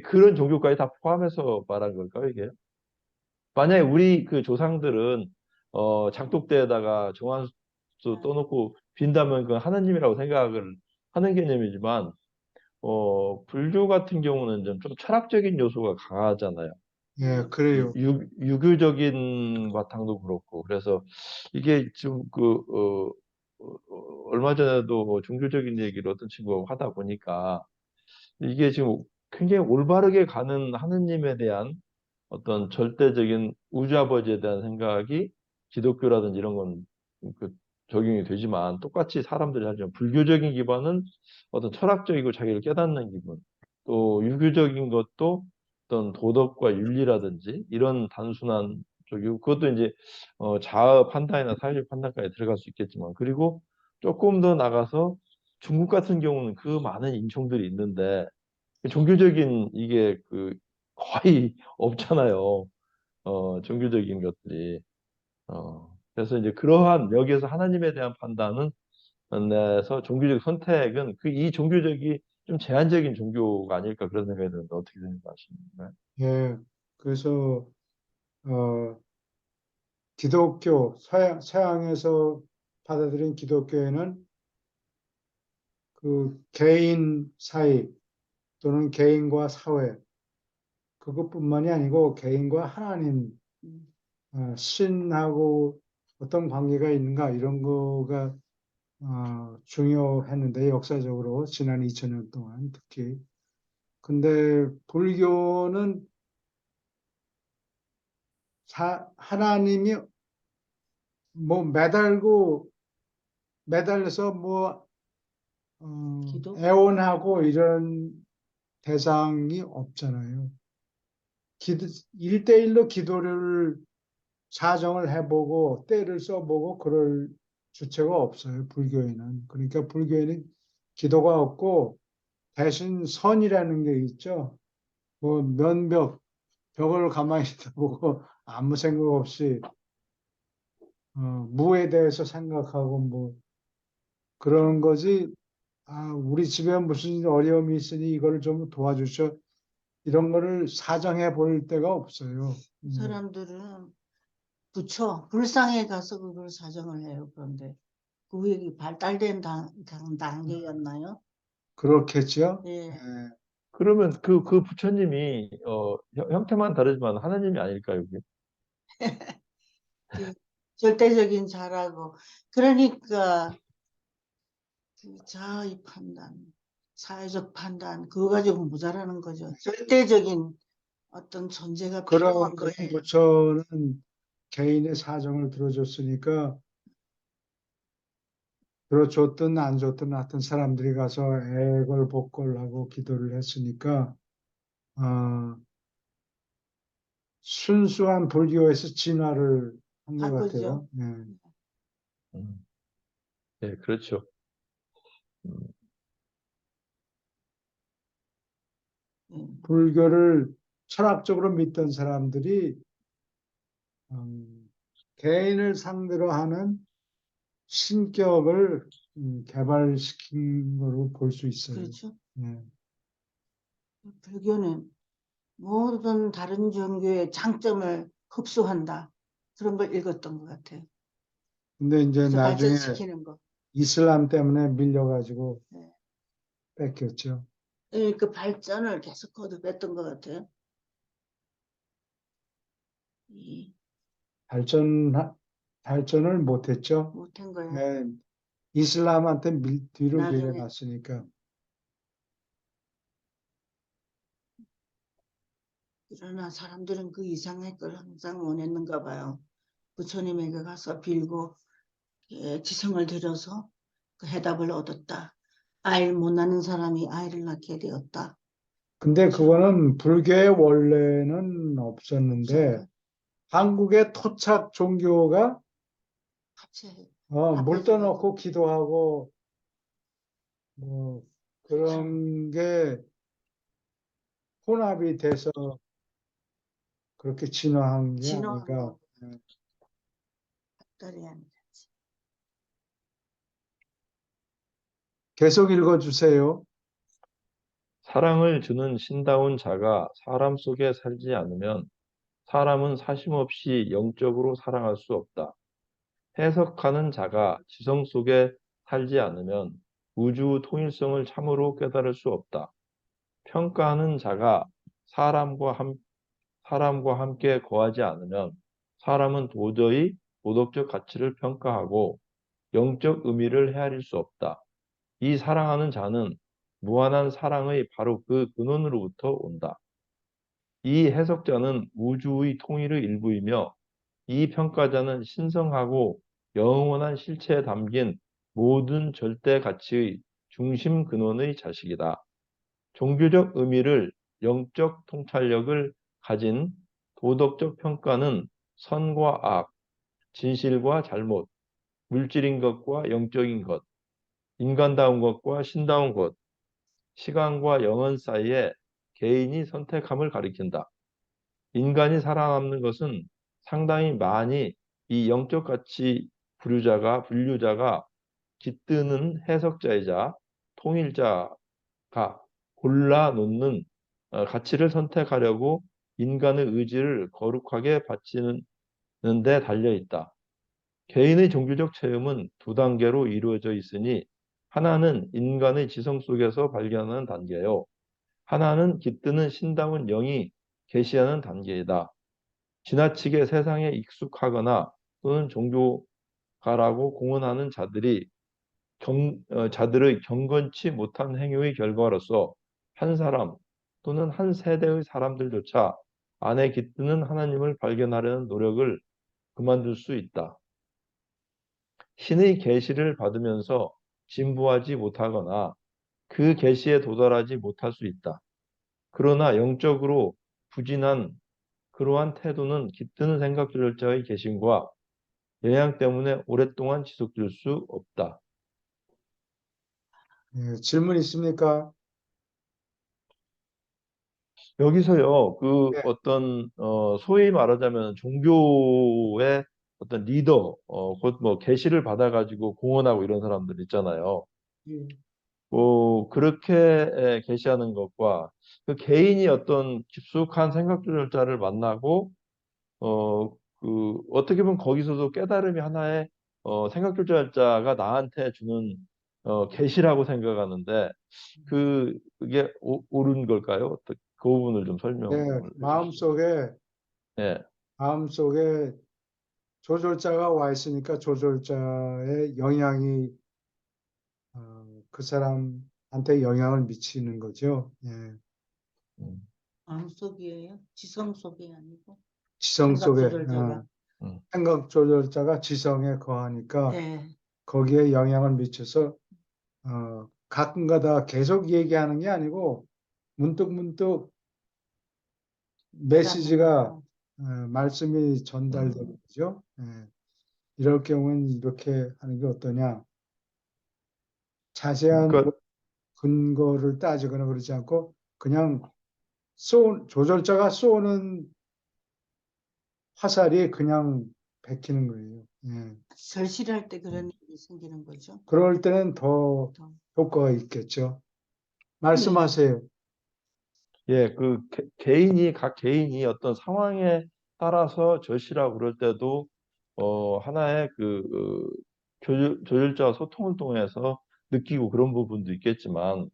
그런 종교까지 다 포함해서 말한 걸까요, 이게? 만약에 우리 그 조상들은 장독대에다가 정한수 떠놓고 빈다면 그건 하나님이라고 생각을 하는 개념이지만 불교 같은 경우는 좀 철학적인 요소가 강하잖아요. 예, 그래요. 유교적인 바탕도 그렇고 그래서 이게 좀 얼마 전에도 뭐 종교적인 얘기를 어떤 친구가 하다 보니까 이게 지금 굉장히 올바르게 가는 하느님에 대한 어떤 절대적인 우주 아버지에 대한 생각이 기독교라든지 이런 건 그 적용이 되지만 똑같이 사람들이 하지만 불교적인 기반은 어떤 철학적이고 자기를 깨닫는 기분 또 유교적인 것도 어떤 도덕과 윤리라든지 이런 단순한 쪽이고 그것도 이제 자아 판단이나 사회적 판단까지 들어갈 수 있겠지만 그리고 조금 더 나가서 중국 같은 경우는 그 많은 인종들이 있는데 종교적인 이게 그 거의 없잖아요. 종교적인 것들이. 그래서 이제 그러한 여기에서 하나님에 대한 판단은 내서 종교적 선택은 그 이 종교적이 좀 제한적인 종교가 아닐까 그런 생각이 드는데 어떻게 생각하십니까? 예, 그래서 어, 기독교 서양에서 받아들인 기독교에는 그 개인 사이 또는 개인과 사회 그것뿐만이 아니고 개인과 하나님 음, 신하고 어떤 관계가 있는가 이런 거가 중요했는데 역사적으로 지난 2000년 동안 특히 근데 불교는 하나님이 뭐 매달려서 뭐 기도? 애원하고 이런 대상이 없잖아요. 기도, 1대1로 기도를 사정을 해보고 때를 써보고 그럴 주체가 없어요. 불교에는. 그러니까 불교에는 기도가 없고 대신 선이라는 게 있죠. 뭐 벽을 가만히 있다보고 아무 생각 없이 무에 대해서 생각하고 뭐 그러는 거지. 우리 집에 무슨 어려움이 있으니 이거를 좀 도와주셔. 이런 거를 사정해 볼 데가 없어요. 사람들은 부처, 불상에 가서 그걸 사정을 해요. 그런데 그게 발달된 단계였나요? 그렇겠죠. 예. 예. 그러면 그 부처님이 형태만 다르지만 하나님이 아닐까요, 그게? 그 절대적인 자라고. 그러니까 그 자의 판단, 사회적 판단, 그거 가지고 모자라는 거죠. 절대적인 어떤 존재가 필요한 그런 거예요. 부처는 개인의 사정을 들어줬으니까 들어줬든 안 줬든 하여튼 사람들이 가서 애걸복걸하고 기도를 했으니까 어, 순수한 불교에서 진화를 한 것 바꾸죠. 같아요. 예. 음, 네, 그렇죠. 음, 불교를 철학적으로 믿던 사람들이 개인을 상대로 하는 신격을 개발시킨 거로 볼 수 있어요. 그렇죠. 예. 불교는 모든 다른 종교의 장점을 흡수한다. 그런 걸 읽었던 것 같아요. 근데 이제 그래서 나중에 발전시키는 거. 이슬람 때문에 밀려가지고 네. 뺏겼죠. 예, 그 발전을 계속 거듭했던 것 같아요. 이, 발전을 못했죠. 못한 거야. 예, 이슬람한테 뒤로 나중에. 밀려났으니까. 그러나 사람들은 그 이상의 걸 항상 원했는가 봐요. 부처님에게 가서 빌고 지성을 들여서 그 해답을 얻었다. 아이를 못 낳는 사람이 아이를 낳게 되었다. 근데 그렇죠? 그거는 불교의 원래는 없었는데 없었나? 한국의 토착 종교가 합체, 물 합해져가지고. 떠넣고 기도하고 뭐 그렇죠. 그런 게 혼합이 돼서 그렇게 진화한 게 진화한 아닌가. 거. 딸이 아니라. 계속 읽어주세요. 사랑을 주는 신다운 자가 사람 속에 살지 않으면 사람은 사심없이 영적으로 사랑할 수 없다. 해석하는 자가 지성 속에 살지 않으면 우주 통일성을 참으로 깨달을 수 없다. 평가하는 자가 사람과 함께 거하지 않으면 사람은 도저히 도덕적 가치를 평가하고 영적 의미를 헤아릴 수 없다. 이 사랑하는 자는 무한한 사랑의 바로 그 근원으로부터 온다. 이 해석자는 우주의 통일의 일부이며 이 평가자는 신성하고 영원한 실체에 담긴 모든 절대 가치의 중심 근원의 자식이다. 종교적 의미를 영적 통찰력을 가진 도덕적 평가는 선과 악, 진실과 잘못, 물질인 것과 영적인 것, 인간다운 것과 신다운 것, 시간과 영혼 사이에 개인이 선택함을 가리킨다. 인간이 살아남는 것은 상당히 많이 이 영적 가치 분류자가 깃드는 해석자이자 통일자가 골라 놓는 가치를 선택하려고 인간의 의지를 거룩하게 바치는 데 달려 있다. 개인의 종교적 체험은 두 단계로 이루어져 있으니 하나는 인간의 지성 속에서 발견하는 단계요. 하나는 깃드는 신다운 영이 계시하는 단계이다. 지나치게 세상에 익숙하거나 또는 종교가라고 공언하는 자들의 경건치 못한 행위의 결과로서 한 사람 또는 한 세대의 사람들조차 안에 깃드는 하나님을 발견하려는 노력을 그만둘 수 있다. 신의 계시를 받으면서 진부하지 못하거나 그 계시에 도달하지 못할 수 있다. 그러나 영적으로 부진한 그러한 태도는 깃드는 생각 조절자의 계신과 영향 때문에 오랫동안 지속될 수 없다. 예, 질문 있습니까? 여기서요, 예, 어떤 소위 말하자면 종교의 어떤 리더, 곧 뭐 계시를 받아가지고 공언하고 이런 사람들 있잖아요. 예. 그렇게 계시하는 것과 그 개인이 어떤 깊숙한 생각 조절자를 만나고 어떻게 보면 거기서도 깨달음이 하나의 생각 조절자가 나한테 주는 계시라고 생각하는데 그게 옳은 걸까요? 그 부분을 좀 설명을 예, 해주시죠. 예, 마음속에 조절자가 와 있으니까 조절자의 영향이 그 사람한테 영향을 미치는 거죠. 예. 음, 마음속이에요? 지성 속이 아니고 지성 생각 속에 조절자가. 음. 생각 조절자가 지성에 거하니까 예. 거기에 영향을 미쳐서 가끔가다 계속 얘기하는 게 아니고 문득문득 깨닫는 메시지가 거고. 말씀이 전달되는 거죠. 예. 이럴 경우는 이렇게 하는 게 어떠냐? 자세한 그러니까 근거를 따지거나 그러지 않고 그냥 조절자가 쏘는 화살이 그냥 베끼는 거예요. 예. 절실할 때 그런 일이 생기는 거죠. 그럴 때는 더 더. 효과가 있겠죠. 네. 말씀하세요. 예, 각 개인이 어떤 상황에 따라서 절실하고 그럴 때도 하나의 조율자와 소통을 통해서 느끼고 그런 부분도 있겠지만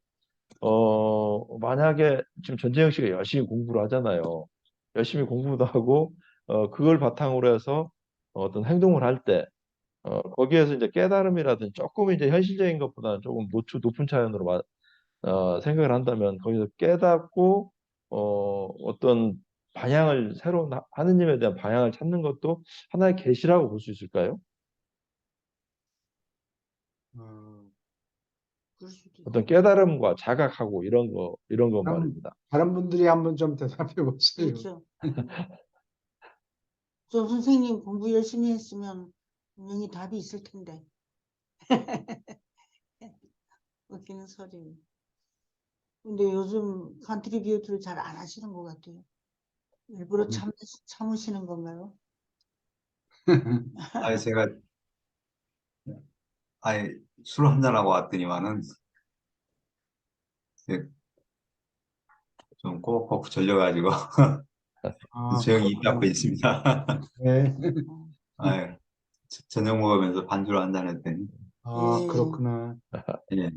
만약에 지금 전재영 씨가 열심히 공부를 하잖아요. 열심히 공부도 하고, 그걸 바탕으로 해서 어떤 행동을 할 때, 거기에서 이제 깨달음이라든지 조금 이제 현실적인 것보다는 조금 높은 차원으로 생각을 한다면 거기서 깨닫고, 어떤 방향을 새로운 하느님에 대한 방향을 찾는 것도 하나의 계시라고 볼 수 있을까요? 어, 그럴 수도 어떤 있고. 깨달음과 자각하고 이런 거 말입니다. 다른 분들이 한번 좀 대답해 보세요. 그렇죠. 저 선생님 공부 열심히 했으면 분명히 답이 있을 텐데. 웃기는 소리. 근데 요즘 컨트리뷰트를 잘 안 하시는 것 같아요. 일부러 참으시는 건가요? 아니, 제가, 아니, 술 한잔하고 왔더니만은, 좀 꼭꼭 졸려가지고, 아, 조용히 입 닫고 그렇구나. 있습니다. 네. 어, 아유, 저녁 먹으면서 반주를 한잔했더니, 아, 예. 그렇구나. 예.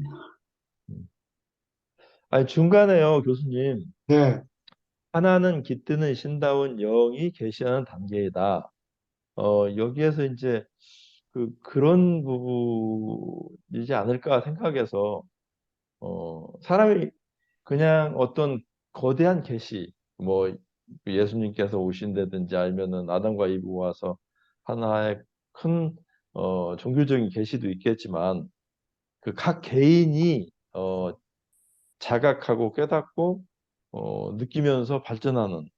아니, 중간에요, 교수님. 네. 하나는 깃드는 신다운 영이 계시하는 단계이다. 여기에서 이제 그런 부분이지 않을까 생각해서, 사람이 그냥 어떤 거대한 계시, 뭐 예수님께서 오신다든지 아니면은 아담과 이브 와서 하나의 큰 종교적인 계시도 있겠지만 그 각 개인이 자각하고 깨닫고 느끼면서 발전하는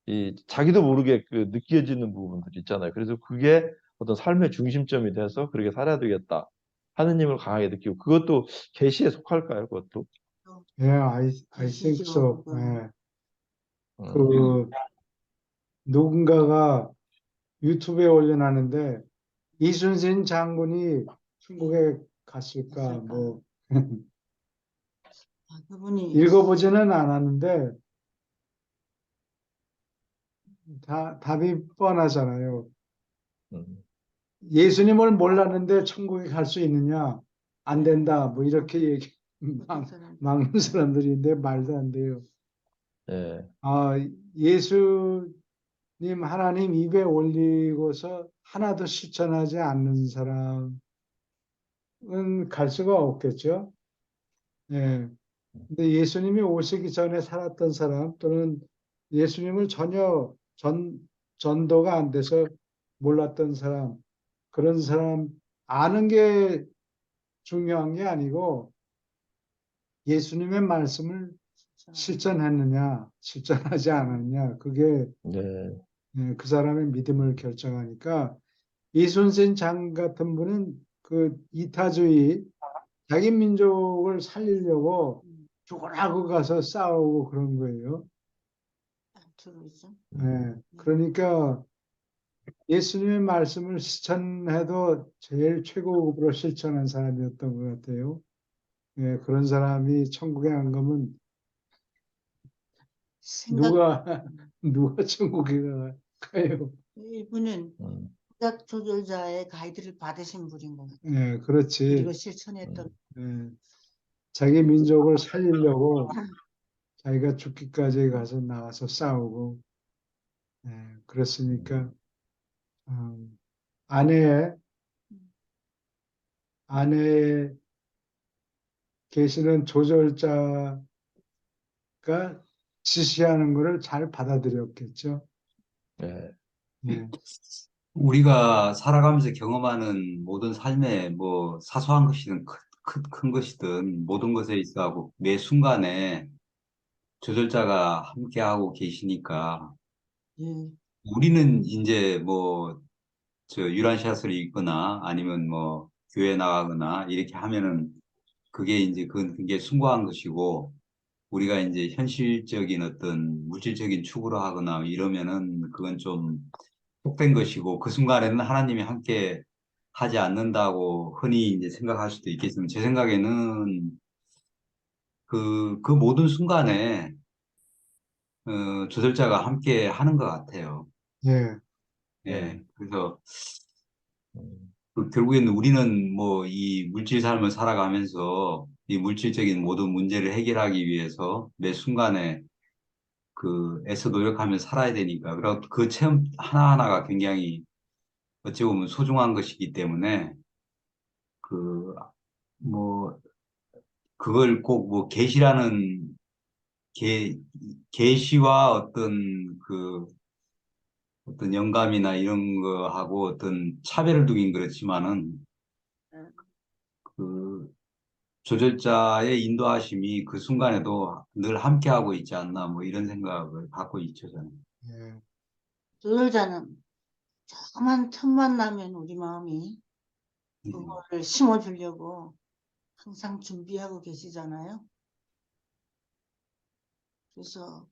이 자기도 모르게 그 느껴지는 부분들이 있잖아요. 그래서 그게 어떤 삶의 중심점이 돼서 그렇게 살아야 되겠다. 하느님을 강하게 느끼고 그것도 계시에 속할까요? 그것도? I think so. 계시죠, 그건. 예. 음, 그 누군가가 유튜브에 올려놨는데 이순신 장군이 중국에 갔을까 뭐 아, 그분이 읽어보지는 않았는데 답이 뻔하잖아요. 음, 예수님을 몰랐는데 천국에 갈 수 있느냐? 안 된다. 뭐 이렇게 어떤 사람 막는 사람들인데 말도 안 돼요. 예, 아, 예수님 하나님 입에 올리고서 하나도 실천하지 않는 사람은 갈 수가 없겠죠. 예. 근데 예수님이 오시기 전에 살았던 사람 또는 예수님을 전혀 전도가 안 돼서 몰랐던 사람, 그런 사람 아는 게 중요한 게 아니고 예수님의 말씀을 실천했느냐, 실천하지 않았느냐, 그게 네, 그 사람의 믿음을 결정하니까 이순신 장 같은 분은 그 이타주의 자기 민족을 살리려고 죽으라고 가서 싸우고 그런 거예요. 들어있죠. 예, 그러니까 예수님의 말씀을 실천해도 제일 최고급으로 실천한 사람이었던 것 같아요. 예, 그런 사람이 천국에 안 가면 생각 누가 누가 천국에 가요? 이분은 음, 생각 조절자의 가이드를 받으신 분인 것 같아요. 예, 그리고 그렇지. 실천했던 예, 자기 민족을 살리려고 자기가 죽기까지 가서 나가서 싸우고, 예, 그랬으니까 음, 아내의 아내에 계시는 조절자가 지시하는 것을 잘 받아들였겠죠. 예, 예, 우리가 살아가면서 경험하는 모든 삶의 뭐 사소한 것이든 큰 것이든 모든 것에 있어하고 매 순간에 조절자가 함께하고 계시니까 예, 우리는 이제 뭐 저 유란샷을 읽거나 아니면 뭐 교회 나가거나 이렇게 하면은 그게 이제 그게 숭고한 것이고 우리가 이제 현실적인 어떤 물질적인 추구를 하거나 이러면은 그건 좀 속된 것이고 그 순간에는 하나님이 함께 하지 않는다고 흔히 이제 생각할 수도 있겠지만 제 생각에는 그 모든 순간에 조절자가 함께 하는 것 같아요. 예, 예. 그래서 음, 결국에는 우리는 뭐 이 물질 삶을 살아가면서 이 물질적인 모든 문제를 해결하기 위해서 매 순간에 애써 노력하며 살아야 되니까. 그리고 그 체험 하나하나가 굉장히 어찌 보면 소중한 것이기 때문에 그, 뭐, 그걸 꼭 뭐 계시라는 계시와 어떤 영감이나 이런 거하고 어떤 차별을 두긴 그렇지만은 그 조절자의 인도하심이 그 순간에도 늘 함께하고 있지 않나 뭐 이런 생각을 갖고 있죠, 저는. 예, 조절자는 조그만 틈만 나면 우리 마음이 음, 그거를 심어주려고 항상 준비하고 계시잖아요. 그래서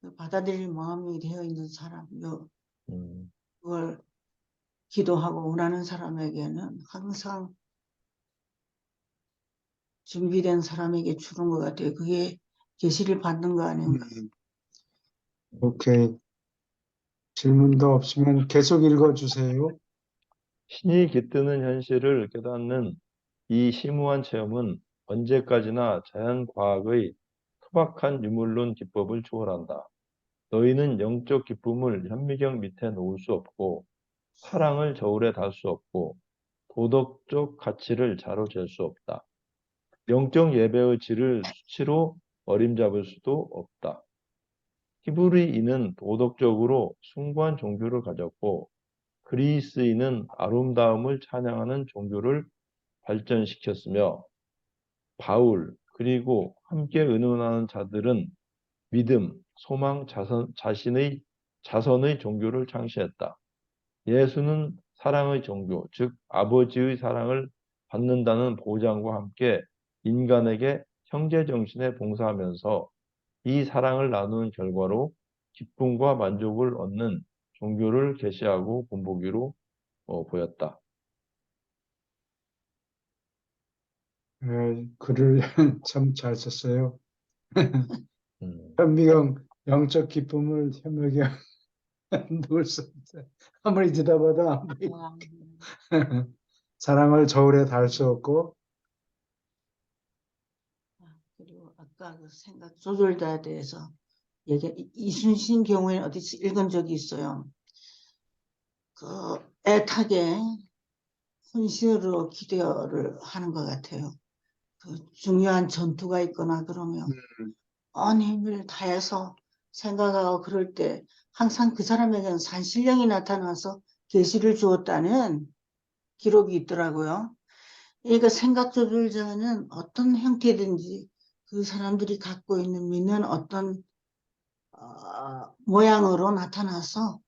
그 받아들일 마음이 되어 있는 사람, 음, 그걸 기도하고 원하는 사람에게는 항상 준비된 사람에게 주는 것 같아요. 그게 계시를 받는 거 아닌가. 오케이. 질문도 없으면 계속 읽어주세요. 신이 깃드는 현실을 깨닫는 이 심오한 체험은 언제까지나 자연과학의 투박한 유물론 기법을 초월한다. 너희는 영적 기쁨을 현미경 밑에 놓을 수 없고 사랑을 저울에 달 수 없고 도덕적 가치를 자로 잴 수 없다. 영적 예배의 질을 수치로 어림잡을 수도 없다. 히브리인은 도덕적으로 숭고한 종교를 가졌고 그리스인은 아름다움을 찬양하는 종교를 발전시켰으며 바울 그리고 함께 의논하는 자들은 믿음, 소망, 자선의 종교를 창시했다. 예수는 사랑의 종교, 즉 아버지의 사랑을 받는다는 보장과 함께 인간에게 형제 정신에 봉사하면서 이 사랑을 나누는 결과로 기쁨과 만족을 얻는 종교를 계시하고 본보기로 보였다. 글을 참 잘 썼어요. 음, 현미경 영적 기쁨을 현미경 누굴 썼어요. 아무리 듣다 봐도 안 보이고. 와, 사랑을 저울에 달 수 없고. 그리고 아까 그 생각 조절자에 대해서 이순신 경우에는 어디서 읽은 적이 있어요. 그 애타게 혼신으로 기도를 하는 것 같아요. 그 중요한 전투가 있거나 그러면 온 힘을 다해서 생각하고 그럴 때 항상 그 사람에게는 산신령이 나타나서 계시를 주었다는 기록이 있더라고요. 그러니까 생각 조절자는 어떤 형태든지 그 사람들이 갖고 있는 믿는 어떤 모양으로 나타나서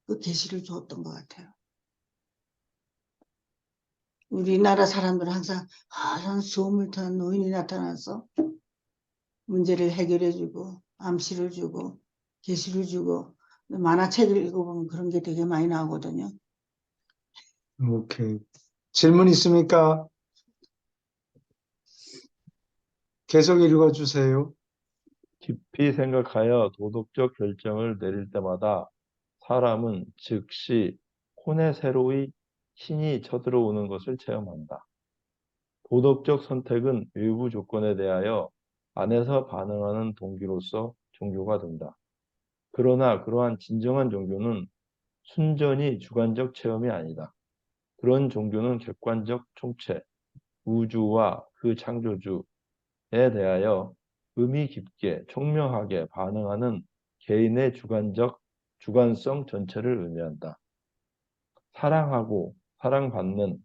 그 계시를 주었던 것 같아요. 우리나라 사람들은 항상 하얀 수음을 탄 노인이 나타나서 문제를 해결해주고 암시를 주고 계시를 주고 만화책을 읽어보면 그런 게 되게 많이 나오거든요. 오케이. 질문 있습니까? 계속 읽어주세요. 깊이 생각하여 도덕적 결정을 내릴 때마다 사람은 즉시 혼의 세로의 신이 쳐들어오는 것을 체험한다. 도덕적 선택은 외부 조건에 대하여 안에서 반응하는 동기로서 종교가 된다. 그러나 그러한 진정한 종교는 순전히 주관적 체험이 아니다. 그런 종교는 객관적 총체, 우주와 그 창조주에 대하여 의미 깊게 총명하게 반응하는 개인의 주관성 전체를 의미한다. 사랑하고 사랑받는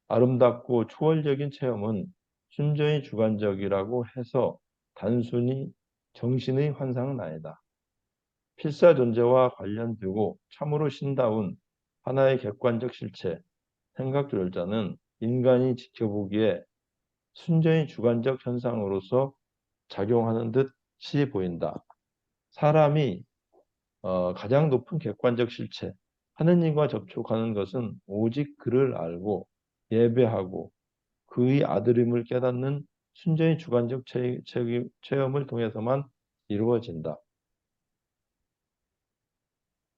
아름답고 초월적인 체험은 순전히 주관적이라고 해서 단순히 정신의 환상은 아니다. 필사 존재와 관련되고 참으로 신다운 하나의 객관적 실체, 생각 조절자는 인간이 지켜보기에 순전히 주관적 현상으로서 작용하는 듯이 보인다. 사람이 가장 높은 객관적 실체, 하느님과 접촉하는 것은 오직 그를 알고 예배하고 그의 아들임을 깨닫는 순전히 주관적 체험을 통해서만 이루어진다.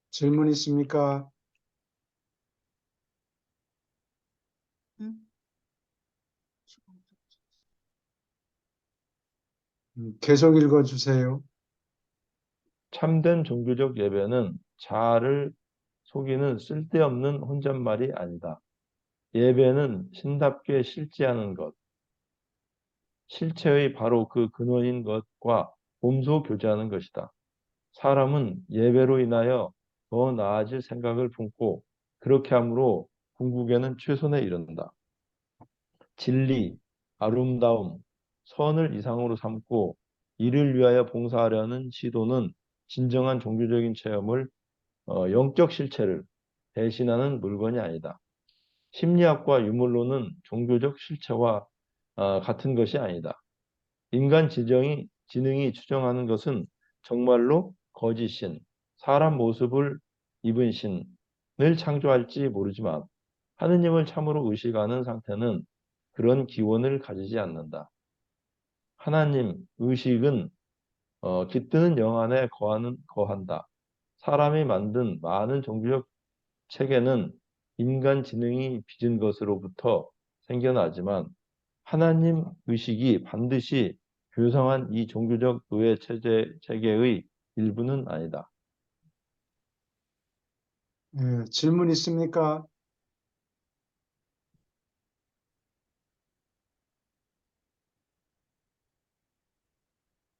질문 있습니까? 응? 계속 읽어주세요. 참된 종교적 예배는 자아를 속이는 쓸데없는 혼잣말이 아니다. 예배는 신답게 실제하는 것, 실체의 바로 그 근원인 것과 몸소 교제하는 것이다. 사람은 예배로 인하여 더 나아질 생각을 품고 그렇게 함으로 궁극에는 최선에 이른다. 진리, 아름다움, 선을 이상으로 삼고 이를 위하여 봉사하려는 시도는 진정한 종교적인 체험을 영적 실체를 대신하는 물건이 아니다. 심리학과 유물론은 종교적 실체와 같은 것이 아니다. 인간 지능이 추정하는 것은 정말로 거짓신, 사람 모습을 입은 신을 창조할지 모르지만 하느님을 참으로 의식하는 상태는 그런 기원을 가지지 않는다. 하나님 의식은 깃드는 영 안에 거한다. 사람이 만든 많은 종교적 체계는 인간 지능이 빚은 것으로부터 생겨나지만 하나님 의식이 반드시 교성한 이 종교적 의회 체계의 일부는 아니다. 질문 있습니까?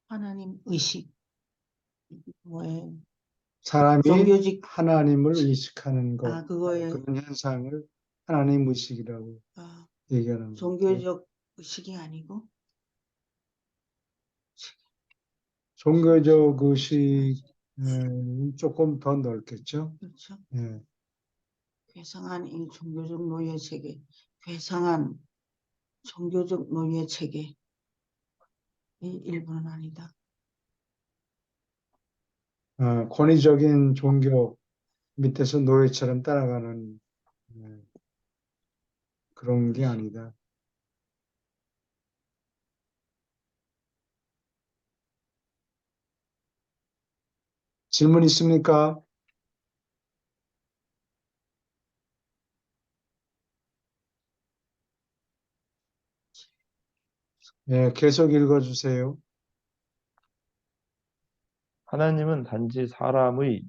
하나님 의식 뭐예요? 사람이 종교직 하나님을 의식하는 것, 그거에 그런 현상을 하나님 의식이라고 얘기하는 거예요. 종교적 의식이 아니고 종교적 의식 조금 더 넓겠죠. 그렇죠. 예. 괴상한 이 종교적 노예 체계, 괴상한 종교적 노예 체계의 일부는 아니다. 권위적인 종교 밑에서 노예처럼 따라가는 그런 게 아니다. 질문 있습니까? 예, 계속 읽어주세요. 하나님은 단지 사람의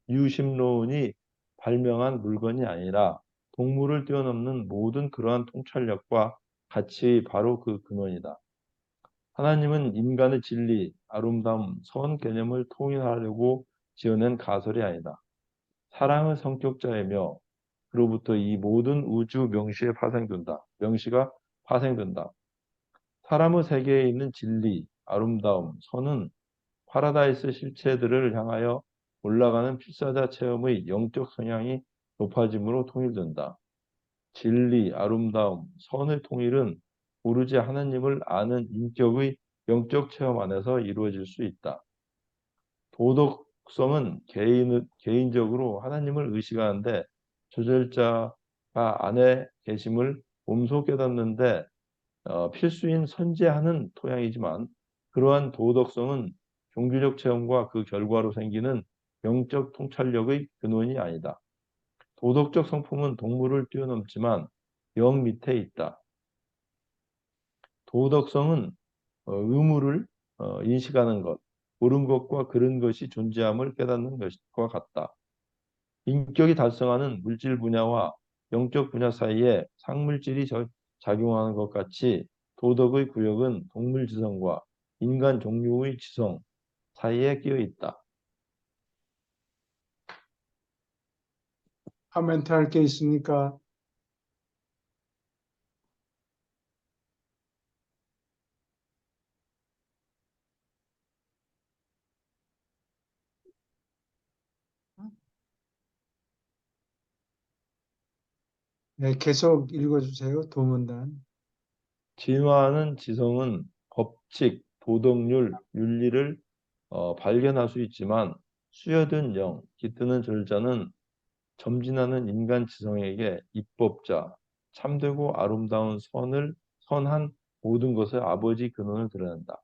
유심론이 발명한 물건이 아니라 동물을 뛰어넘는 모든 그러한 통찰력과 가치의 바로 그 근원이다. 하나님은 인간의 진리, 아름다움, 선 개념을 통일하려고 지어낸 가설이 아니다. 사랑의 성격자이며 그로부터 이 모든 우주 명시가 파생된다. 사람의 세계에 있는 진리, 아름다움, 선은 파라다이스 실체들을 향하여 올라가는 필사자 체험의 영적 성향이 높아짐으로 통일된다. 진리, 아름다움, 선의 통일은 오로지 하나님을 아는 인격의 영적 체험 안에서 이루어질 수 있다. 도덕성은 개인적으로 하나님을 의식하는데 조절자가 안에 계심을 몸소 깨닫는데 필수인 선제하는 토양이지만 그러한 도덕성은 종교적 체험과 그 결과로 생기는 영적 통찰력의 근원이 아니다. 도덕적 성품은 동물을 뛰어넘지만 영 밑에 있다. 도덕성은 의무를 인식하는 것, 옳은 것과 그른 것이 존재함을 깨닫는 것과 같다. 인격이 달성하는 물질 분야와 영적 분야 사이에 상물질이 작용하는 것 같이 도덕의 구역은 동물 지성과 인간 종류의 지성 사이에 끼어 있다. 코멘트 할 게 있습니까? 네, 계속 읽어주세요. 도문단. 진화하는 지성은 법칙, 도덕률, 윤리를 발견할 수 있지만 수여든 영, 깃드는 절자는 점진하는 인간 지성에게 입법자, 참되고 아름다운 선한 모든 것의 아버지 근원을 드러낸다.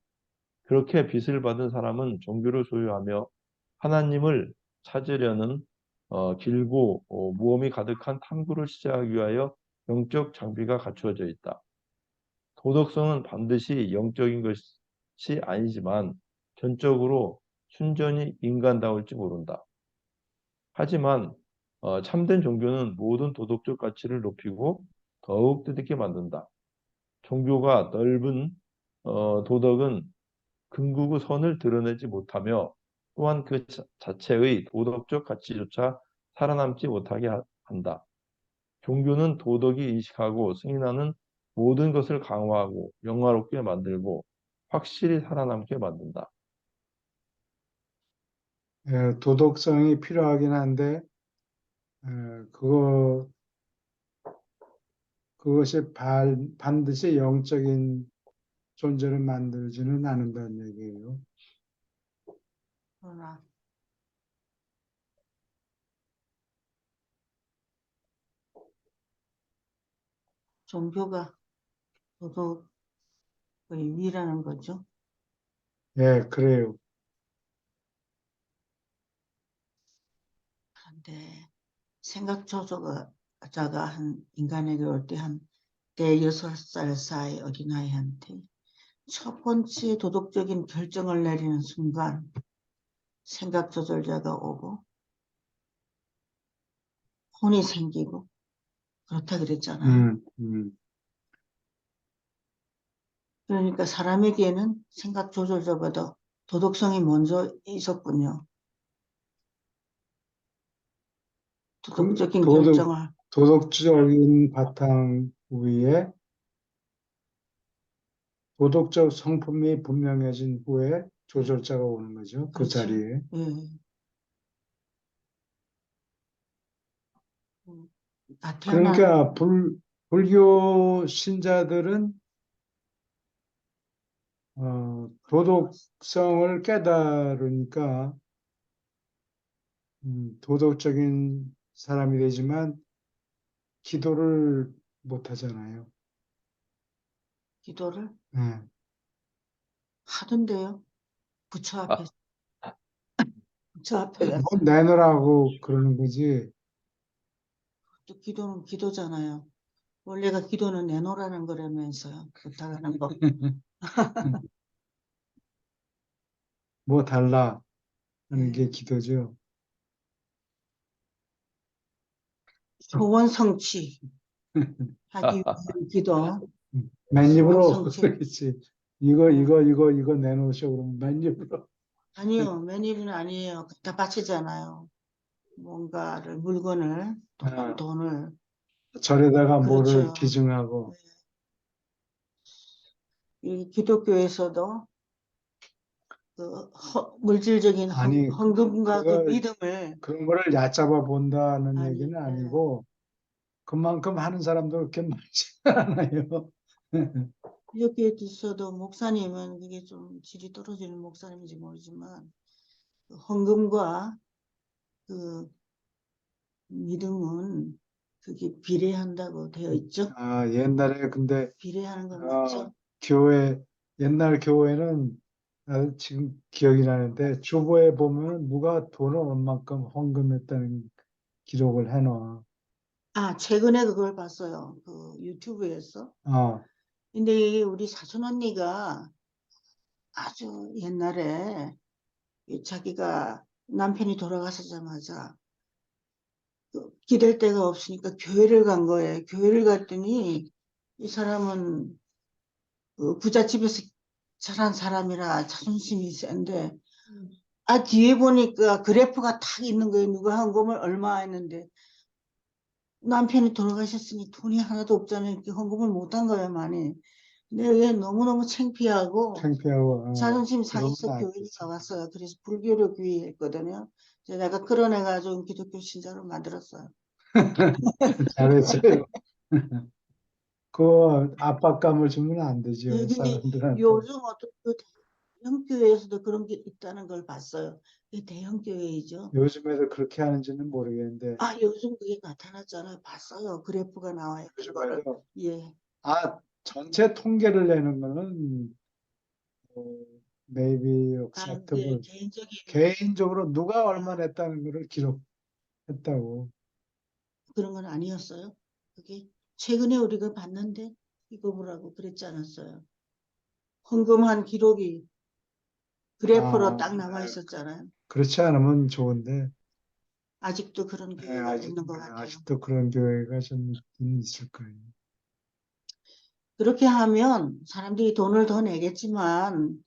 그렇게 빚을 받은 사람은 종교를 소유하며 하나님을 찾으려는 길고 모험이 가득한 탐구를 시작하기 위하여 영적 장비가 갖추어져 있다. 도덕성은 반드시 영적인 것이 아니지만 전적으로 순전히 인간다울지 모른다. 하지만 참된 종교는 모든 도덕적 가치를 높이고 더욱 뜻있게 만든다. 종교가 넓은 도덕은 긍구구 선을 드러내지 못하며 또한 그 자체의 도덕적 가치조차 살아남지 못하게 한다. 종교는 도덕이 인식하고 승인하는 모든 것을 강화하고 영화롭게 만들고 확실히 살아남게 만든다. 예, 도덕성이 필요하긴 한데 예, 그것이 반드시 영적인 존재를 만들지는 않는다는 얘기예요. 그러나 종교가 도덕의 위라는 거죠. 예, 그래요. 그런데 생각 조작자가 한 인간에게 올 때 한 대여섯 살 사이 어린아이한테 첫 번째 도덕적인 결정을 내리는 순간 생각 조절자가 오고 혼이 생기고 그렇다 그랬잖아요. 음, 음. 그러니까 사람에게는 생각 조절자보다 도덕성이 먼저 있었군요. 도덕적인 결정을 도덕적인 바탕 위에 도덕적 성품이 분명해진 후에 조절자가 오는 거죠. 그 그렇죠. 자리에. 예. 태어난 그러니까 불교 신자들은 도덕성을 깨달으니까 도덕적인 사람이 되지만 기도를 못 하잖아요. 기도를 예. 하던데요. 부처 앞에서. 부처 앞에 가서. 뭐 내놓으라고 그러는 거지. 또 기도는 기도잖아요. 원래가 기도는 내놓으라는 거라면서요. 부탁하는 거. 뭐 달라 하는 예. 게 기도죠. 소원 성취 하기 위한 기도. 맨입으로 소원 성취. 그러겠지. 이거 내놓으셔 그러면 맨입으로. 아니요. 맨입은 아니에요. 갖다 바치잖아요. 뭔가를 물건을 아, 돈을. 절에다가 뭐를 그렇죠. 기증하고. 이 기독교에서도 그 물질적인 아니, 헌금과 그 그걸 믿음을 그런 거를 얕잡아 본다는 아니, 얘기는 아니고 그만큼 하는 사람도 그렇게 많지 않아요. 기독교에서도 목사님은 그게 좀 질이 떨어지는 목사님인지 모르지만 그 헌금과 그 믿음은 그게 비례한다고 되어 있죠. 아, 옛날에 근데 비례하는 거 어, 맞죠? 옛날 교회는 지금 기억이 나는데 주보에 보면 누가 돈을 얼만큼 헌금했다는 기록을 해놔. 아, 최근에 그걸 봤어요. 그 유튜브에서. 어, 근데 이 우리 사촌 언니가 아주 옛날에 이 자기가 남편이 돌아가시자마자 기댈 데가 없으니까 교회를 간 거예요. 교회를 갔더니 이 사람은 그 부잣집에서 자란 사람이라 자존심이 센데 뒤에 보니까 그래프가 탁 있는 거예요. 누가 헌금을 얼마 했는데 남편이 돌아가셨으니 돈이 하나도 없잖아요. 이렇게 헌금을 못한 거예요, 많이. 근데 이게 너무너무 창피하고 창피하고 자존심 그러면 상해서 안 교회를 되지. 나왔어요. 그래서 불교를 귀의했거든요. 이제 내가 끌어내가지고 기독교 신자로 만들었어요. 잘했어요. 그 압박감을 주면 안 예, 되죠, 근데 사람들한테. 요즘 어떤 그 대형 교회에서도 그런 게 있다는 걸 봤어요. 이 대형 교회이죠. 요즘에도 그렇게 하는지는 모르겠는데 요즘 그게 나타났잖아요. 봤어요. 그래프가 나와요. 그거를. 요즘에도 예. 전체 통계를 내는 거는 maybe 그게 acceptable. 개인적인 개인적으로 누가 얼마 냈다는 거를 기록했다고. 그런 건 아니었어요. 그게 최근에 우리가 봤는데 이거 보라고 그랬지 않았어요. 헌금한 기록이 그래프로 딱 나와 있었잖아요. 그렇지 않으면 좋은데 아직도 그런 교회가 있는 것 같아요. 아직도 그런 교회가 좀 있을 거예요. 그렇게 하면 사람들이 돈을 더 내겠지만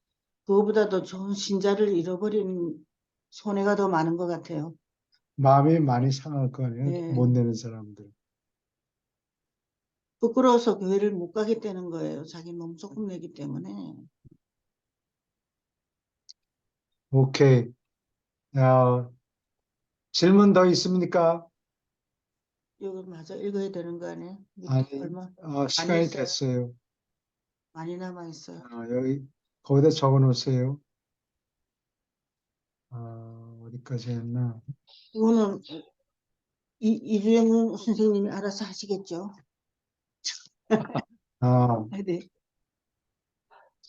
그거보다도 좋은 신자를 잃어버린 손해가 더 많은 것 같아요. 마음이 많이 상할 거 아니에요. 네. 못 내는 사람들. 부끄러워서 교회를 못 가게 되는 거예요. 자기 몸 조금 내기 때문에. 오케이. 질문 더 있습니까? 이거 맞아 읽어야 되는 거 아니에요? 아니, 얼마 시간이 있어요? 됐어요. 많이 남아 있어요. 여기 거기다 적어 놓으세요. 어디까지 했나? 이거는 이주영 선생님이 알아서 하시겠죠? 네.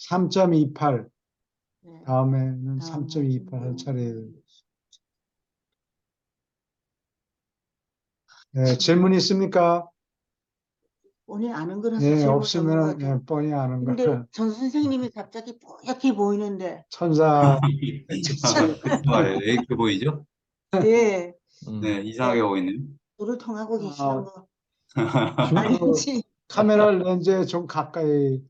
3.28. 네. 다음에는 다음 3.28 할 차례예요. 네, 질문 있습니까? 오늘 아는 거라서 예, 질문 없으면 전문가죠. 뻔히 아는 근데 거라. 전 선생님이 갑자기 뽀얗게 보이는데 천사 그 말이에요. 왜 이렇게 보이죠? 예, 네, 이상하게 보이네요. 물을 통하고 계시는 거 그 아닌지 카메라 렌즈에 좀 가까이.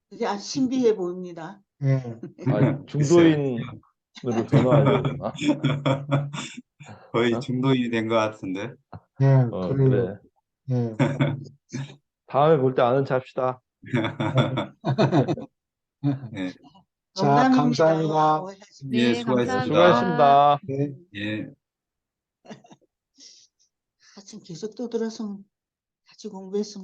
그게 아주 신비해 보입니다. 예, 글쎄요. 중도인으로 변화하려고 그러나? 거의 어? 중도인이 된 것 같은데. 예, 그래. 그래요. 예. 다음에 볼 때 아는 체 합시다. 예, 자, 농담입니다. 감사합니다. 오해하지 예, 마세요. 네, 수고하셨습니다. 감사합니다. 수고하셨습니다. 네. 예. 하여튼 계속 떠들어서 같이 공부했으면